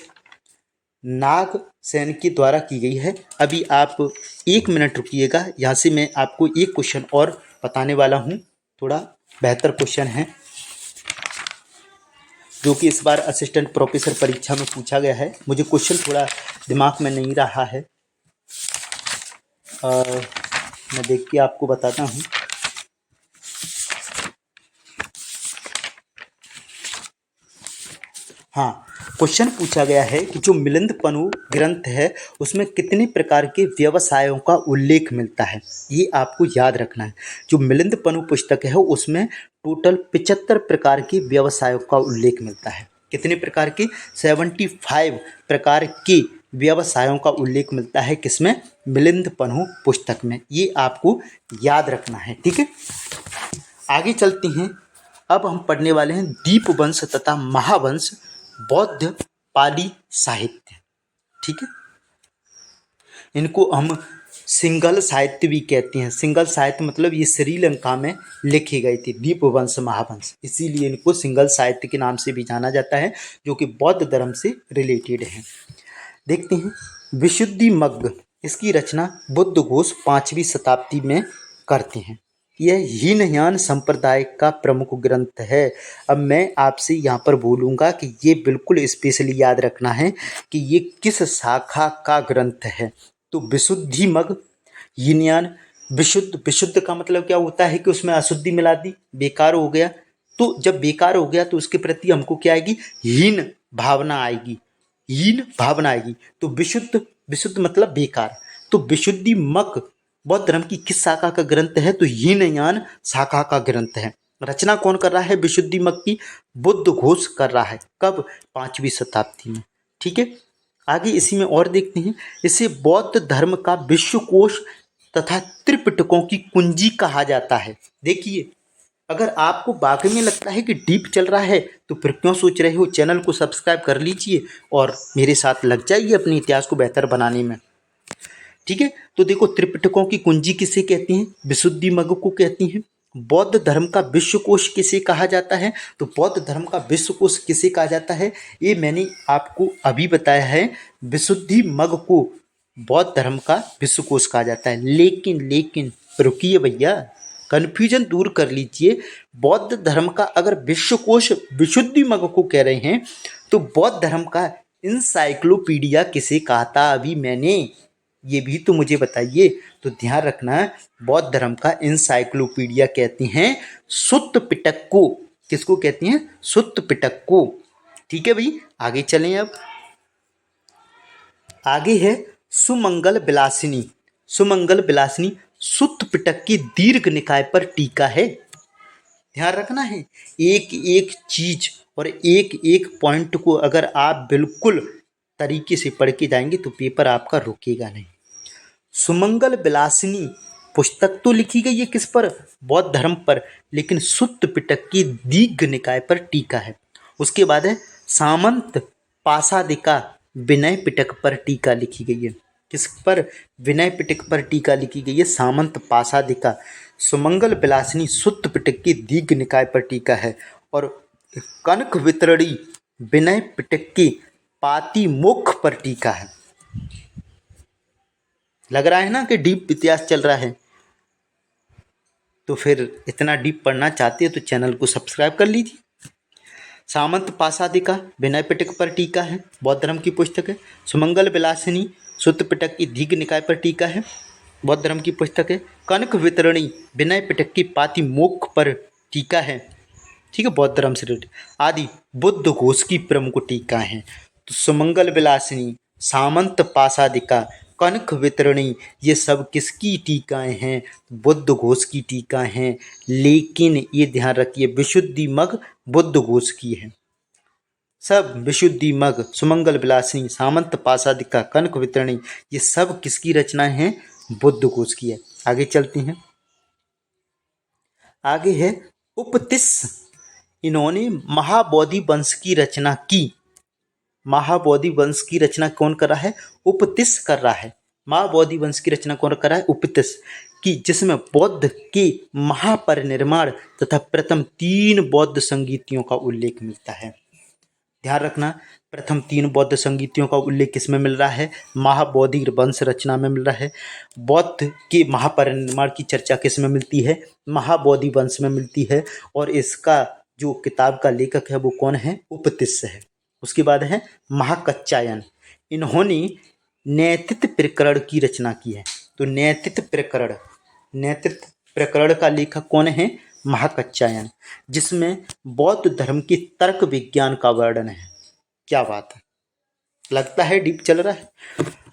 नागसेन के द्वारा की गई है। अभी आप 1 मिनट रुकिएगा, यहाँ से मैं आपको एक क्वेश्चन और बताने वाला हूँ। थोड़ा बेहतर क्वेश्चन है जो कि इस बार असिस्टेंट प्रोफेसर परीक्षा में पूछा गया है। मुझे क्वेश्चन थोड़ा दिमाग में नहीं रहा है, मैं देख के आपको बताता हूँ। हाँ, क्वेश्चन पूछा गया है कि जो मिलिंद पन्नु ग्रंथ है उसमें कितने प्रकार के व्यवसायों का उल्लेख मिलता है, ये आपको याद रखना है। जो मिलिंद पन्नु पुस्तक है उसमें टोटल 75 प्रकार के व्यवसायों का उल्लेख मिलता है। कितने प्रकार के? 75 प्रकार के व्यवसायों का उल्लेख मिलता है किसमें? मिलिंद पन्नु पुस्तक में। ये आपको याद रखना है, ठीक है। आगे चलते हैं। अब हम पढ़ने वाले हैं दीपवंश तथा महावंश बौद्ध पाली साहित्य, ठीक है। इनको हम सिंगल साहित्य भी कहते हैं। सिंगल साहित्य मतलब ये श्रीलंका में लिखे गए थे, दीपवंश महावंश, इसीलिए इनको सिंगल साहित्य के नाम से भी जाना जाता है, जो कि बौद्ध धर्म से रिलेटेड है। देखते हैं विशुद्धिमग्ग, इसकी रचना बुद्ध घोष 5वीं शताब्दी में करते हैं। यह हीनयान संप्रदाय का प्रमुख ग्रंथ है। अब मैं आपसे यहाँ पर बोलूँगा कि ये बिल्कुल स्पेशली याद रखना है कि ये किस शाखा का ग्रंथ है। तो विशुद्धिमग्ग, हीनयान, विशुद्ध का मतलब क्या होता है कि उसमें अशुद्धि मिला दी, बेकार हो गया। तो जब बेकार हो गया तो उसके प्रति हमको क्या आएगी? हीन भावना आएगी, हीन भावना आएगी। तो विशुद्ध मतलब बेकार। तो विशुद्धिमग्ग बौद्ध धर्म की किस शाखा का ग्रंथ है? तो हीनयान शाखा का ग्रंथ है। रचना कौन कर रहा है विशुद्धिमग्ग की? बुद्ध घोष कर रहा है। कब? 5वीं शताब्दी में, ठीक है। आगे इसी में और देखते हैं। इसे बौद्ध धर्म का विश्वकोश तथा त्रिपिटकों की कुंजी कहा जाता है। देखिए, अगर आपको वाकई में लगता है कि डीप चल रहा है तो फिर क्यों सोच रहे हो? चैनल को सब्सक्राइब कर लीजिए और मेरे साथ लग जाइए अपने इतिहास को बेहतर बनाने में, ठीक है। तो देखो, त्रिपिटकों की कुंजी किसे कहती हैं? विशुद्धिमग्ग को कहती हैं। बौद्ध धर्म का विश्वकोश किसे कहा जाता है? तो बौद्ध धर्म का विश्वकोश किसे कहा जाता है ये मैंने आपको अभी बताया है। विशुद्धिमग्ग को बौद्ध धर्म का विश्वकोश कहा जाता है। लेकिन रुकिए भैया, कन्फ्यूजन दूर कर लीजिए। बौद्ध धर्म का अगर विश्वकोश विशुद्धिमग्ग को कह रहे हैं तो बौद्ध धर्म का इंसाइक्लोपीडिया किसे कहा था? अभी मैंने, ये भी तो मुझे बताइए। तो ध्यान रखना, बौद्ध धर्म का इंसाइक्लोपीडिया कहते हैं सुत्त पिटक को। किसको कहते हैं? सुत्त पिटक को, ठीक है भाई। आगे चलें। अब आगे है सुमंगल विलासिनी। सुमंगल विलासिनी सुत्त पिटक की दीर्घ निकाय पर टीका है। ध्यान रखना है, एक एक चीज और एक एक पॉइंट को अगर आप बिल्कुल तरीके से पढ़ के जाएंगे तो पेपर आपका रुकेगा नहीं। सुमंगल विलासिनी पुस्तक तो लिखी गई है किस पर? बौद्ध धर्म पर, लेकिन सुत्त पिटक की दीर्घ निकाय पर टीका है। उसके बाद है सामंत पासादिका विनय पिटक पर टीका लिखी गई है। किस पर? विनय पिटक पर टीका लिखी गई है, सामंत पासादिका। सुमंगल विलासिनी सुत्त पिटक की दीर्घ निकाय पर टीका है। और कनक वितरणी विनय पिटक की पातिमोक्ष पर टीका है। लग रहा है ना कि डीप इतिहास चल रहा है? तो फिर इतना डीप पढ़ना चाहते हो तो चैनल को सब्सक्राइब कर लीजिए। सामंत पासादिका विनय पिटक पर टीका है, बौद्ध धर्म की पुस्तक है। सुमंगल विलासिनी सुत्त पिटक की दीर्घ निकाय पर टीका है, बौद्ध धर्म की पुस्तक है। कनक वितरणी विनय पिटक की पातिमोक्ष पर टीका है, ठीक है, बौद्ध धर्म से रिलेटेड। आदि बुद्ध घोष की प्रमुख टीकाएं हैं। तो सुमंगल विलासिनी, सामंत पासादिका, कनक वितरणी, ये सब किसकी टीकाएं हैं? बुद्ध घोष की टीकाएं हैं। लेकिन ये ध्यान रखिए, विशुद्धिमग्ग बुद्ध घोष की है। सब विशुद्धि मग सुमंगल विलासिनी सामंत पासादिका कनक वितरणी, ये सब किसकी रचनाएं हैं? बुद्ध घोष की है। आगे चलती हैं। आगे है उपतिस, इन्होंने महाबोधि वंश की रचना की। महाबोधि वंश की रचना कौन कर रहा है? उपतिस कर रहा है। महाबोधि वंश की रचना कौन कर रहा है? उपतिस की, जिसमें बौद्ध के महापरिनिर्वाण तथा प्रथम 3 बौद्ध संगीतियों का उल्लेख मिलता है। ध्यान रखना, प्रथम 3 बौद्ध संगीतियों का उल्लेख किसमें मिल रहा है? महाबोधि वंश रचना में मिल रहा है। बौद्ध के महापरिनिर्वाण की चर्चा किसमें मिलती है? महाबोधि वंश में मिलती है। और इसका जो किताब का लेखक है वो कौन है? उपतिस्स है। उसके बाद है महाकच्चायन, इन्होंने नैतिक प्रकरण की रचना की है। तो नैतिक प्रकरण का लेखक कौन है? महाकच्चायन, जिसमें बौद्ध धर्म के तर्क विज्ञान का वर्णन है। क्या बात है, लगता है डीप चल रहा है।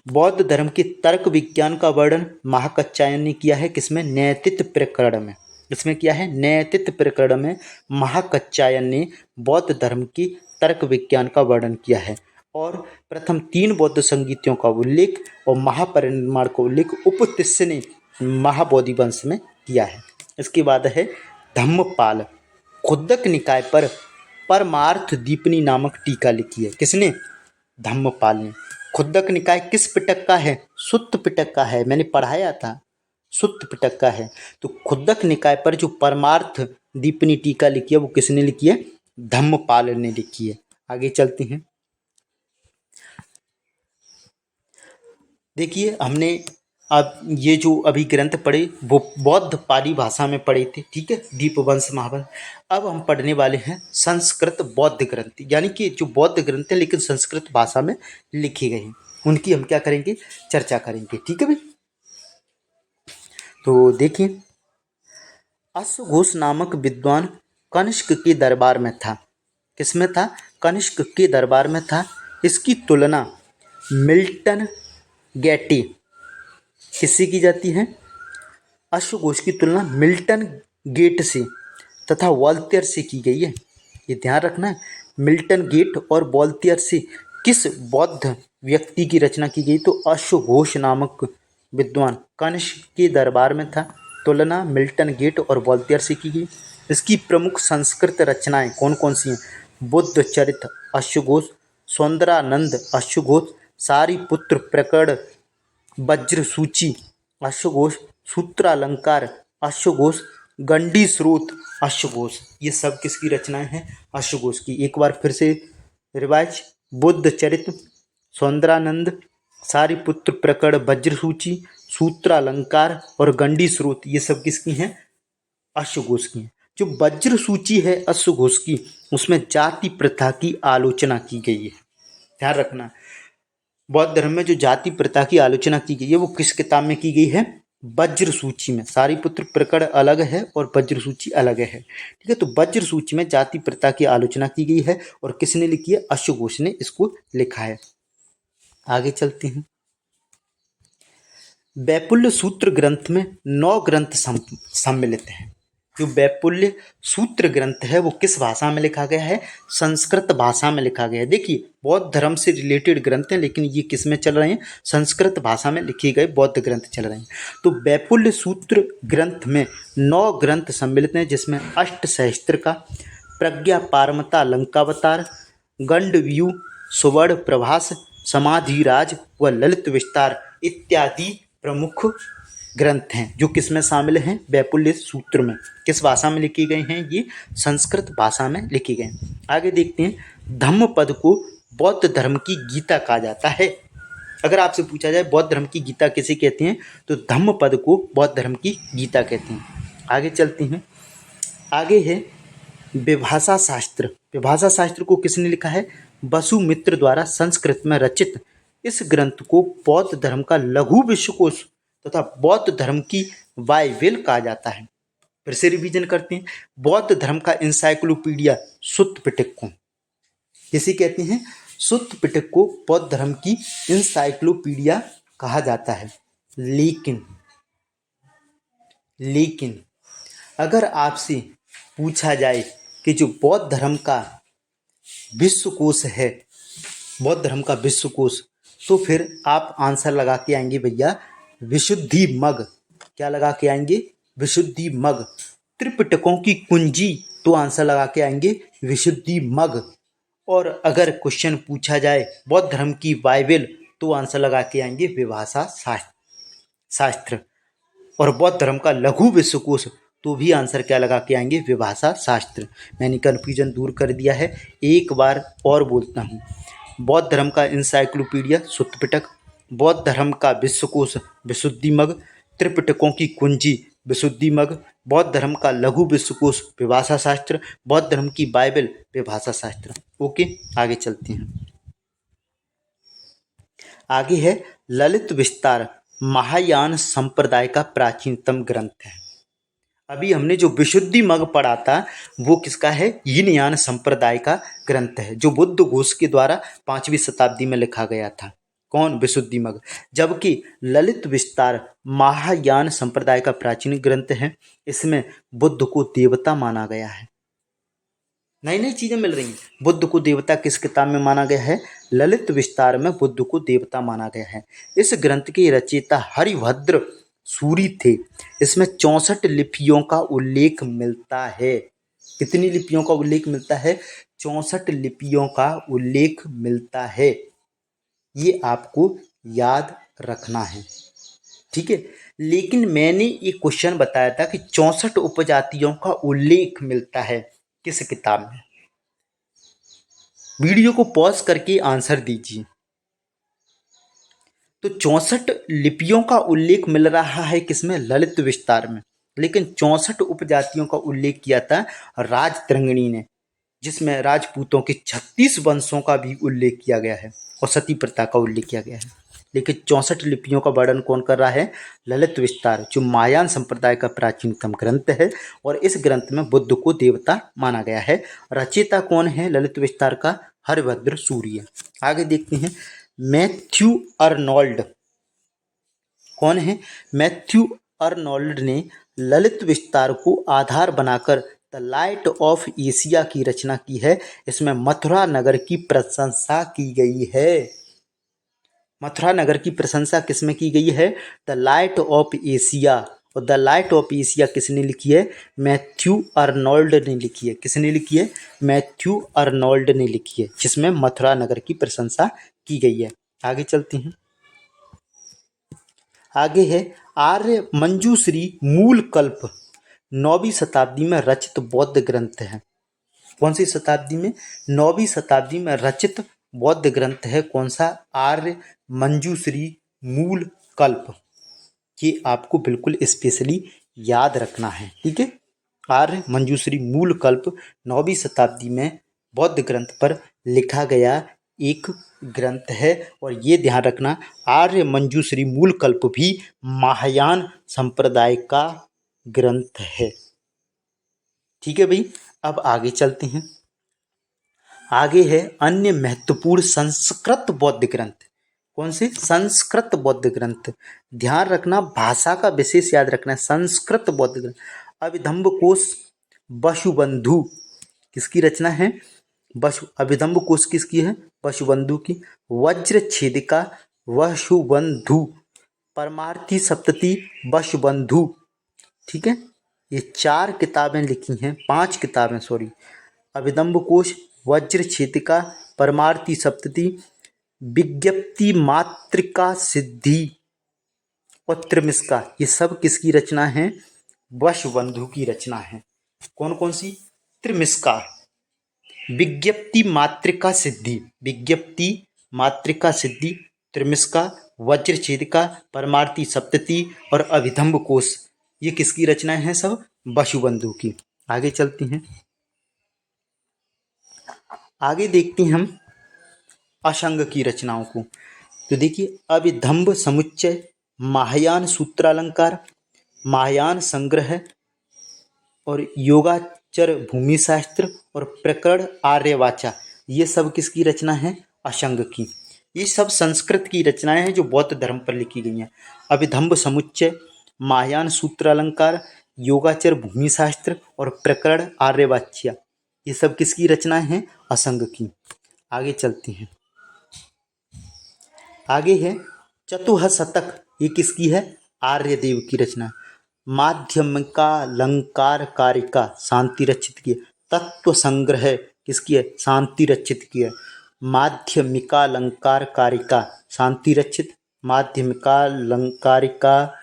बौद्ध धर्म के तर्क विज्ञान का वर्णन महाकच्चायन ने किया है। किसमें? नैतिक प्रकरण में। इसमें किया है? नैतिक प्रकरण में महाकच्चायन ने बौद्ध धर्म की तर्क विज्ञान का वर्णन किया है। और प्रथम 3 बौद्ध संगीतियों का उल्लेख और महापरिनिर्वाण का उल्लेख उपतिस्स ने महाबोधि वंश में किया है। इसके बाद है धम्मपाल, खुद्दक निकाय पर परमार्थ दीपिनी नामक टीका लिखी है। किसने? धम्मपाल ने। खुद्दक निकाय किस पिटक का है? सुत्त पिटक का है। मैंने पढ़ाया था, सुत्त पिटक का है। तो खुद्दक निकाय पर जो परमार्थ दीपिनी टीका लिखी है वो किसने लिखी है? धम्मपाल ने लिखी है। आगे चलते हैं। देखिए, हमने अब ये जो अभी ग्रंथ पढ़े वो बौद्ध पाली भाषा में पढ़े थे, ठीक है, दीपवंश महावंश। अब हम पढ़ने वाले हैं संस्कृत बौद्ध ग्रंथ, यानी कि जो बौद्ध ग्रंथ हैं लेकिन संस्कृत भाषा में लिखे गए हैं, उनकी हम क्या करेंगे? चर्चा करेंगे, ठीक है भाई। तो देखिए, अश्वघोष नामक विद्वान कनिष्क के दरबार में था। किसमें था? कनिष्क के दरबार में था। इसकी तुलना मिल्टन गेटी किससे की जाती है? अश्वघोष की तुलना मिल्टन गेट से तथा वॉल्टियर से की गई है। ये ध्यान रखना है, मिल्टन गेट और वॉल्टियर से किस बौद्ध व्यक्ति की रचना की गई? तो अश्वघोष नामक विद्वान कनिष्क के दरबार में था। तुलना मिल्टन गेट और वॉल्टियर से की गई। इसकी प्रमुख संस्कृत रचनाएं कौन कौन सी हैं? बुद्ध चरित अश्वघोष, सौंदरानंद अश्वघोष, सारिपुत्र प्रकरण, वज्र सूची अश्वघोष, सूत्रालंकार अश्वघोष, गंडी स्रोत अश्वघोष। ये सब किसकी रचनाएं हैं? अश्वघोष की। एक बार फिर से रिवाइज, बुद्ध चरित, सौंदरानंद, सारिपुत्र प्रकरण, वज्र सूची, सूत्रालंकार और गंडी स्रोत, ये सब किसकी हैं? अश्वघोष की हैं। जो वज्र सूची है अश्वघोष की, उसमें जाति प्रथा की आलोचना की गई है। ध्यान रखना, बौद्ध धर्म में जो जाति प्रथा की आलोचना की गई है वो किस किताब में की गई है? वज्र सूची में। सारिपुत्र प्रकरण अलग है और वज्र सूची अलग है, ठीक है। तो वज्र सूची में जाति प्रथा की आलोचना की गई है और किसने लिखी है? अश्वघोष ने इसको लिखा है। आगे चलते हैं। वैपुल्य सूत्र ग्रंथ में 9 ग्रंथ सम्मिलित हैं। जो वैपुल्य सूत्र ग्रंथ है वो किस भाषा में लिखा गया है? संस्कृत भाषा में लिखा गया है। देखिए, बौद्ध धर्म से रिलेटेड ग्रंथ हैं लेकिन ये किस में चल रहे हैं? संस्कृत भाषा में लिखे गए बौद्ध ग्रंथ चल रहे हैं। तो वैपुल्य सूत्र ग्रंथ में 9 ग्रंथ सम्मिलित हैं, जिसमें अष्ट सहस्त्र का, प्रज्ञा पारमता लंकावतार, गंडव्यू, सुवर्ण प्रभास, समाधिराज व ललित विस्तार इत्यादि प्रमुख ग्रंथ हैं जो किस में शामिल हैं? वैपुल्य सूत्र में। किस भाषा में लिखे गए हैं? ये संस्कृत भाषा में लिखे गए हैं। आगे देखते हैं। धम्मपद को बौद्ध धर्म की गीता कहा जाता है। अगर आपसे पूछा जाए बौद्ध धर्म की गीता किसे कहते हैं, तो धम्मपद को बौद्ध धर्म की गीता कहते हैं। आगे चलते हैं। आगे है विभाषा शास्त्र। विभाषा शास्त्र को किसने लिखा है? वसुमित्र द्वारा संस्कृत में रचित इस ग्रंथ को बौद्ध धर्म का लघु विश्वकोश तथा बौद्ध धर्म की बाइबिल कहा जाता है। फिर से रिवीजन करते हैं। बौद्ध धर्म का इंसाइक्लोपीडिया सुत्त पिटक को किसे कहते हैं? सुत्त पिटक को बौद्ध धर्म की इंसाइक्लोपीडिया कहा जाता है। लेकिन अगर आपसे पूछा जाए कि जो बौद्ध धर्म का विश्वकोश है, बौद्ध धर्म का विश्वकोश, तो फिर आप आंसर लगा के आएंगे भैया विशुद्धि मग। क्या लगा के आएंगे? विशुद्धि मग। त्रिपिटकों की कुंजी, तो आंसर लगा के आएंगे विशुद्धि मग। और अगर क्वेश्चन पूछा जाए बौद्ध धर्म की बाइबल, तो आंसर लगा के आएंगे विभाषा शास्त्र। और बौद्ध धर्म का लघु विश्वकोश, तो भी आंसर क्या लगा के आएंगे? विभाषा शास्त्र। मैंने कन्फ्यूजन दूर कर दिया है। एक बार और बोलता हूँ, बौद्ध धर्म का इंसाइक्लोपीडिया सुत्तपिटक, बौद्ध धर्म का विश्वकोश विशुद्धि मग, त्रिपिटकों की कुंजी विशुद्धि मग, बौद्ध धर्म का लघु विश्वकोश विभाषा शास्त्र, बौद्ध धर्म की बाइबल विभाषा शास्त्र। ओके, आगे चलते हैं। आगे है ललित विस्तार, महायान संप्रदाय का प्राचीनतम ग्रंथ है। अभी हमने जो विशुद्धि मग पढ़ा था वो किसका है? यिन यान संप्रदाय का ग्रंथ है, जो बुद्ध घोष के द्वारा 5वीं शताब्दी में लिखा गया था। कौन? विशुद्धि मग। जबकि ललित विस्तार महायान संप्रदाय का प्राचीन ग्रंथ है। इसमें बुद्ध को देवता माना गया है। नई नई चीजें मिल रही हैं। बुद्ध को देवता किस किताब में माना गया है? ललित विस्तार में बुद्ध को देवता माना गया है। इस ग्रंथ के रचयिता हरिभद्र सूरी थे। इसमें 64 लिपियों का उल्लेख मिलता है। कितनी लिपियों का उल्लेख मिलता है? 64 लिपियों का उल्लेख मिलता है। ये आपको याद रखना है, ठीक है। लेकिन मैंने ये क्वेश्चन बताया था कि 64 उपजातियों का उल्लेख मिलता है किस किताब में? वीडियो को पॉज करके आंसर दीजिए। तो 64 लिपियों का उल्लेख मिल रहा है किसमें? ललित विस्तार में। लेकिन 64 उपजातियों का उल्लेख किया था राजतरंगिणी ने, जिसमें राजपूतों के 36 वंशों का भी उल्लेख किया गया है और सती प्रथा का उल्लेख किया गया है। लेकिन 64 लिपियों का वर्णन कौन कर रहा है? ललित विस्तार, जो महायान संप्रदाय का प्राचीनतम ग्रंथ है। और इस ग्रंथ में बुद्ध को देवता माना गया है। रचयिता कौन है ललित विस्तार का? हरिभद्र सूर्य। आगे देखते हैं, मैथ्यू अर्नोल्ड कौन है? मैथ्यू अर्नोल्ड ने ललित विस्तार को आधार बनाकर द लाइट ऑफ एशिया की रचना की है। इसमें मथुरा नगर की प्रशंसा की गई है। मथुरा नगर की प्रशंसा किसमें की गई है? The light of Asia. और द लाइट ऑफ एशिया किसने लिखी है? मैथ्यू अर्नोल्ड ने लिखी है। किसने लिखी है? मैथ्यू अर्नोल्ड ने लिखी है, जिसमें मथुरा नगर की प्रशंसा की गई है। आगे चलते हैं। आगे है आर्य मंजूश्री मूल कल्प, 9वीं शताब्दी में रचित बौद्ध ग्रंथ है। कौन सी शताब्दी में? 9वीं शताब्दी में रचित बौद्ध ग्रंथ है। कौन सा? आर्य मंजूश्री मूल कल्प। ये आपको बिल्कुल स्पेशली याद रखना है, ठीक है। आर्य मंजूश्री मूल कल्प 9वीं शताब्दी में बौद्ध ग्रंथ पर लिखा गया एक ग्रंथ है। और ये ध्यान रखना, आर्य मंजूश्री मूल कल्प भी महायान संप्रदाय का ग्रंथ है, ठीक है भाई। अब आगे चलते हैं। आगे है अन्य महत्वपूर्ण संस्कृत बौद्ध ग्रंथ। कौन से? संस्कृत बौद्ध ग्रंथ। ध्यान रखना, भाषा का विशेष याद रखना। संस्कृत बौद्ध ग्रंथ, अभिधम्ब कोश वसुबंधु किसकी रचना है? अभिधम्ब कोश किसकी है? वसुबंधु की। वज्र छेदिका वसुबंधु, परमार्थी सप्तति वसुबंधु, ठीक है। ये 4 किताबें लिखी हैं, 5 किताबें सॉरी। अभिधम्ब कोश, वज्र छेदिका, परमार्थी सप्तति, विज्ञप्ति मातृका सिद्धि और त्रिमिष्का, ये सब किसकी रचना है? वसुबंधु की रचना है। कौन कौन सी? त्रिमिष्का, विज्ञप्ति मातृका सिद्धि, विज्ञप्ति मातृका सिद्धि, त्रिमिष्का, वज्र छेदिका, परमार्थी सप्तति और अभिधम्ब कोश, ये किसकी रचनाएं हैं? सब वसुबंधु की। आगे चलते हैं। आगे देखते हैं हम अशंग की रचनाओं को। तो देखिए, अभिधम्ब समुच्चय, महायान सूत्रालंकार, महायान संग्रह और योगाचर भूमि शास्त्र और प्रकरण आर्यवाचा, ये सब किसकी रचना है? अशंग की। ये सब संस्कृत की रचनाएं हैं जो बौद्ध धर्म पर लिखी गई हैं। अभिधम्ब समुच्चय, महायान सूत्रालंकार, योगाचर भूमि शास्त्र और प्रकरण आर्यवाच्या, ये सब किसकी रचनाएं हैं? असंग की। आगे चलते हैं। आगे है चतुःशतक, ये किसकी है? आर्यदेव की रचना। माध्यमिका अलंकार कारिका शांति रचित की है। तत्व संग्रह किसकी है? शांति रचित की है। माध्यमिका अलंकार कारिका शांति रचित, माध्यमिका अलंकारिका,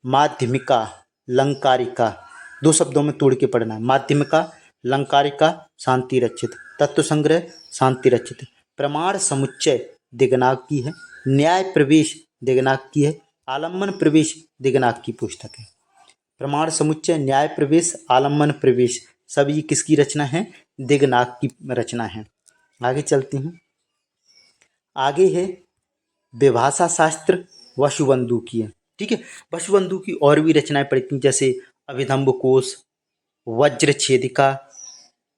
माध्यमिका अलंकारिका, दो शब्दों में तोड़ के पढ़ना है। माध्यमिका अलंकारिका शांति रचित, तत्व संग्रह शांति रचित, प्रमाण समुच्चय दिगनाग की है, न्याय प्रवेश दिगनाग की है, आलम्बन प्रवेश दिगनाग की पुस्तक है। प्रमाण समुच्चय, न्याय प्रवेश, आलम्बन प्रवेश सब ये किसकी रचना है? दिगनाग की रचना है। आगे चलते हैं। आगे है विभाषा शास्त्र वसुबंधु की है। ठीक है, वसुबंधु की और भी रचनाएं पढ़ती हैं, जैसे अभिधम्ब कोश, वज्रछेदिका,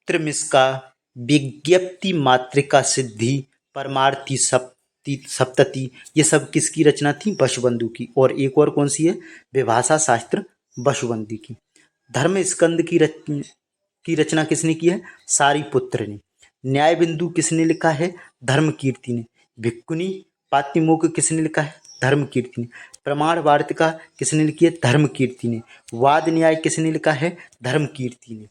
त्रिमिष्का, विज्ञप्ति मातृका सिद्धि, परमार्थी सप्तति, ये सब किसकी रचना थी? वसुबंधु की। और एक और कौन सी है? विभाषा शास्त्र वसुबंधु की। धर्म स्कंद की रचना किसने की है? सारिपुत्र ने। न्याय बिंदु किसने लिखा है? धर्म कीर्ति ने। भिक्खुनी पातिमोक्ष किसने लिखा है? धर्म कीर्ति ने। प्रमाण वार्तिका किसने लिखी है? धर्म कीर्ति ने। वाद न्याय किसने लिखा है? धर्म कीर्ति ने।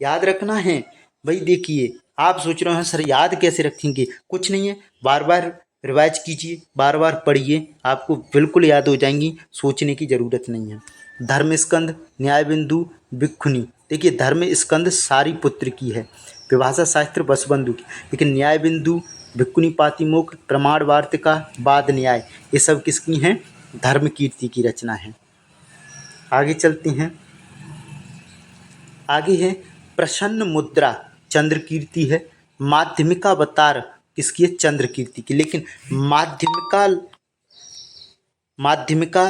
याद रखना है भाई। देखिए, आप सोच रहे हैं सर याद कैसे रखेंगे? कुछ नहीं है, बार बार रिवाइज कीजिए, बार बार पढ़िए, आपको बिल्कुल याद हो जाएंगी, सोचने की जरूरत नहीं है। धर्म स्कंद, न्याय बिंदु, भिक्खुनी। देखिए, धर्म स्कंद सारिपुत्र की है, विभाषा शास्त्र वसुबंधु की, लेकिन न्याय बिंदु, भिक्खुनी पातिमोक्ष, प्रमाण वार्तिका, वाद न्याय, ये सब किसकी हैं? धर्म कीर्ति की रचना है। आगे चलते हैं। आगे है प्रसन्न मुद्रा चंद्र कीर्ति है। माध्यमिका अवतार किसकी है? चंद्र कीर्ति की। लेकिन माध्यमिका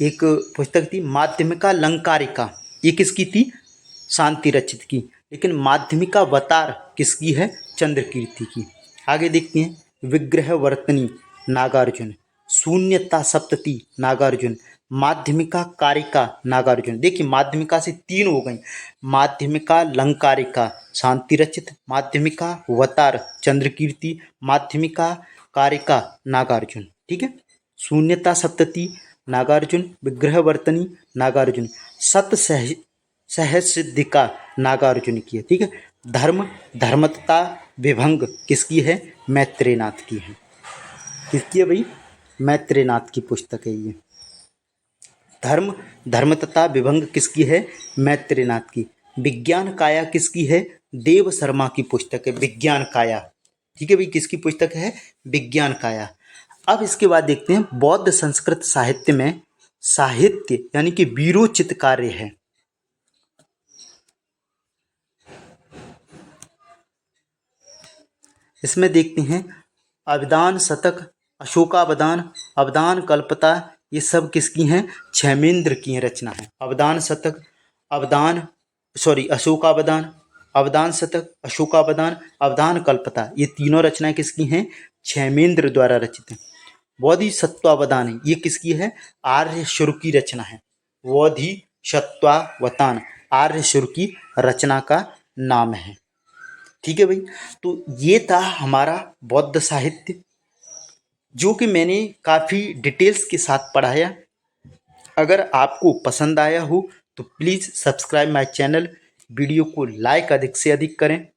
एक पुस्तक थी, माध्यमिका अलंकारिका, ये किसकी थी? शांति रचित की। लेकिन माध्यमिका अवतार किसकी है? चंद्र कीर्ति की। आगे देखते हैं। विग्रह वर्तनी नागार्जुन, शून्यता सप्तति नागार्जुन, माध्यमिका कारिका नागार्जुन। देखिए, माध्यमिका से 3 हो गई। माध्यमिका अलंकारिका शांति रचित, माध्यमिका अवतार चंद्र कीर्ति, माध्यमिका कारिका नागार्जुन। ठीक है, शून्यता सप्तति नागार्जुन, विग्रह वर्तनी नागार्जुन, सत सहसिद्धिका नागार्जुन की है। ठीक है, धर्मतता विभंग किसकी है? मैत्रेयनाथ की है। किसकी है भाई? मैत्रेयनाथ की पुस्तक है ये। धर्म तथा विभंग किसकी है? मैत्रेयनाथ की। विज्ञान काया किसकी है? देव शर्मा की पुस्तक है विज्ञान काया। ठीक है भाई, किसकी पुस्तक है? विज्ञान काया। अब इसके बाद देखते हैं बौद्ध संस्कृत साहित्य में साहित्य यानी कि वीरोचित कार्य है। इसमें देखते हैं अभिधान शतक, अशोकावदान, अवदान कल्पता, ये सब किसकी हैं? क्षेमेंद्र की रचना है। अवदान शतक, अशोकावदान, अवदान शतक, अशोकावदान, अवदान कल्पता, ये तीनों रचनाएं किसकी हैं? क्षेमेंद्र द्वारा रचित हैं। बोधिसत्वावदान, ये किसकी है? आर्यशुर की रचना है। बोधिसत्वावतान आर्यशुर की रचना का नाम है। ठीक है भाई, तो ये था हमारा बौद्ध साहित्य, जो कि मैंने काफ़ी डिटेल्स के साथ पढ़ाया। अगर आपको पसंद आया हो तो please subscribe my channel, video को लाइक अधिक से अधिक करें,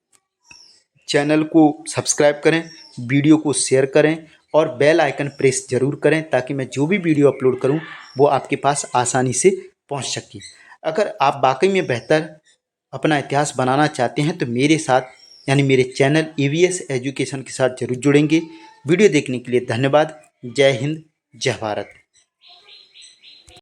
चैनल को सब्सक्राइब करें, वीडियो को शेयर करें और बेल आइकन प्रेस जरूर करें, ताकि मैं जो भी वीडियो अपलोड करूं वो आपके पास आसानी से पहुंच सके। अगर आप वाकई में बेहतर अपना इतिहास बनाना चाहते हैं तो मेरे साथ यानी मेरे चैनल EVS एजुकेशन के साथ जरूर जुड़ेंगे। वीडियो देखने के लिए धन्यवाद। जय हिंद, जय भारत।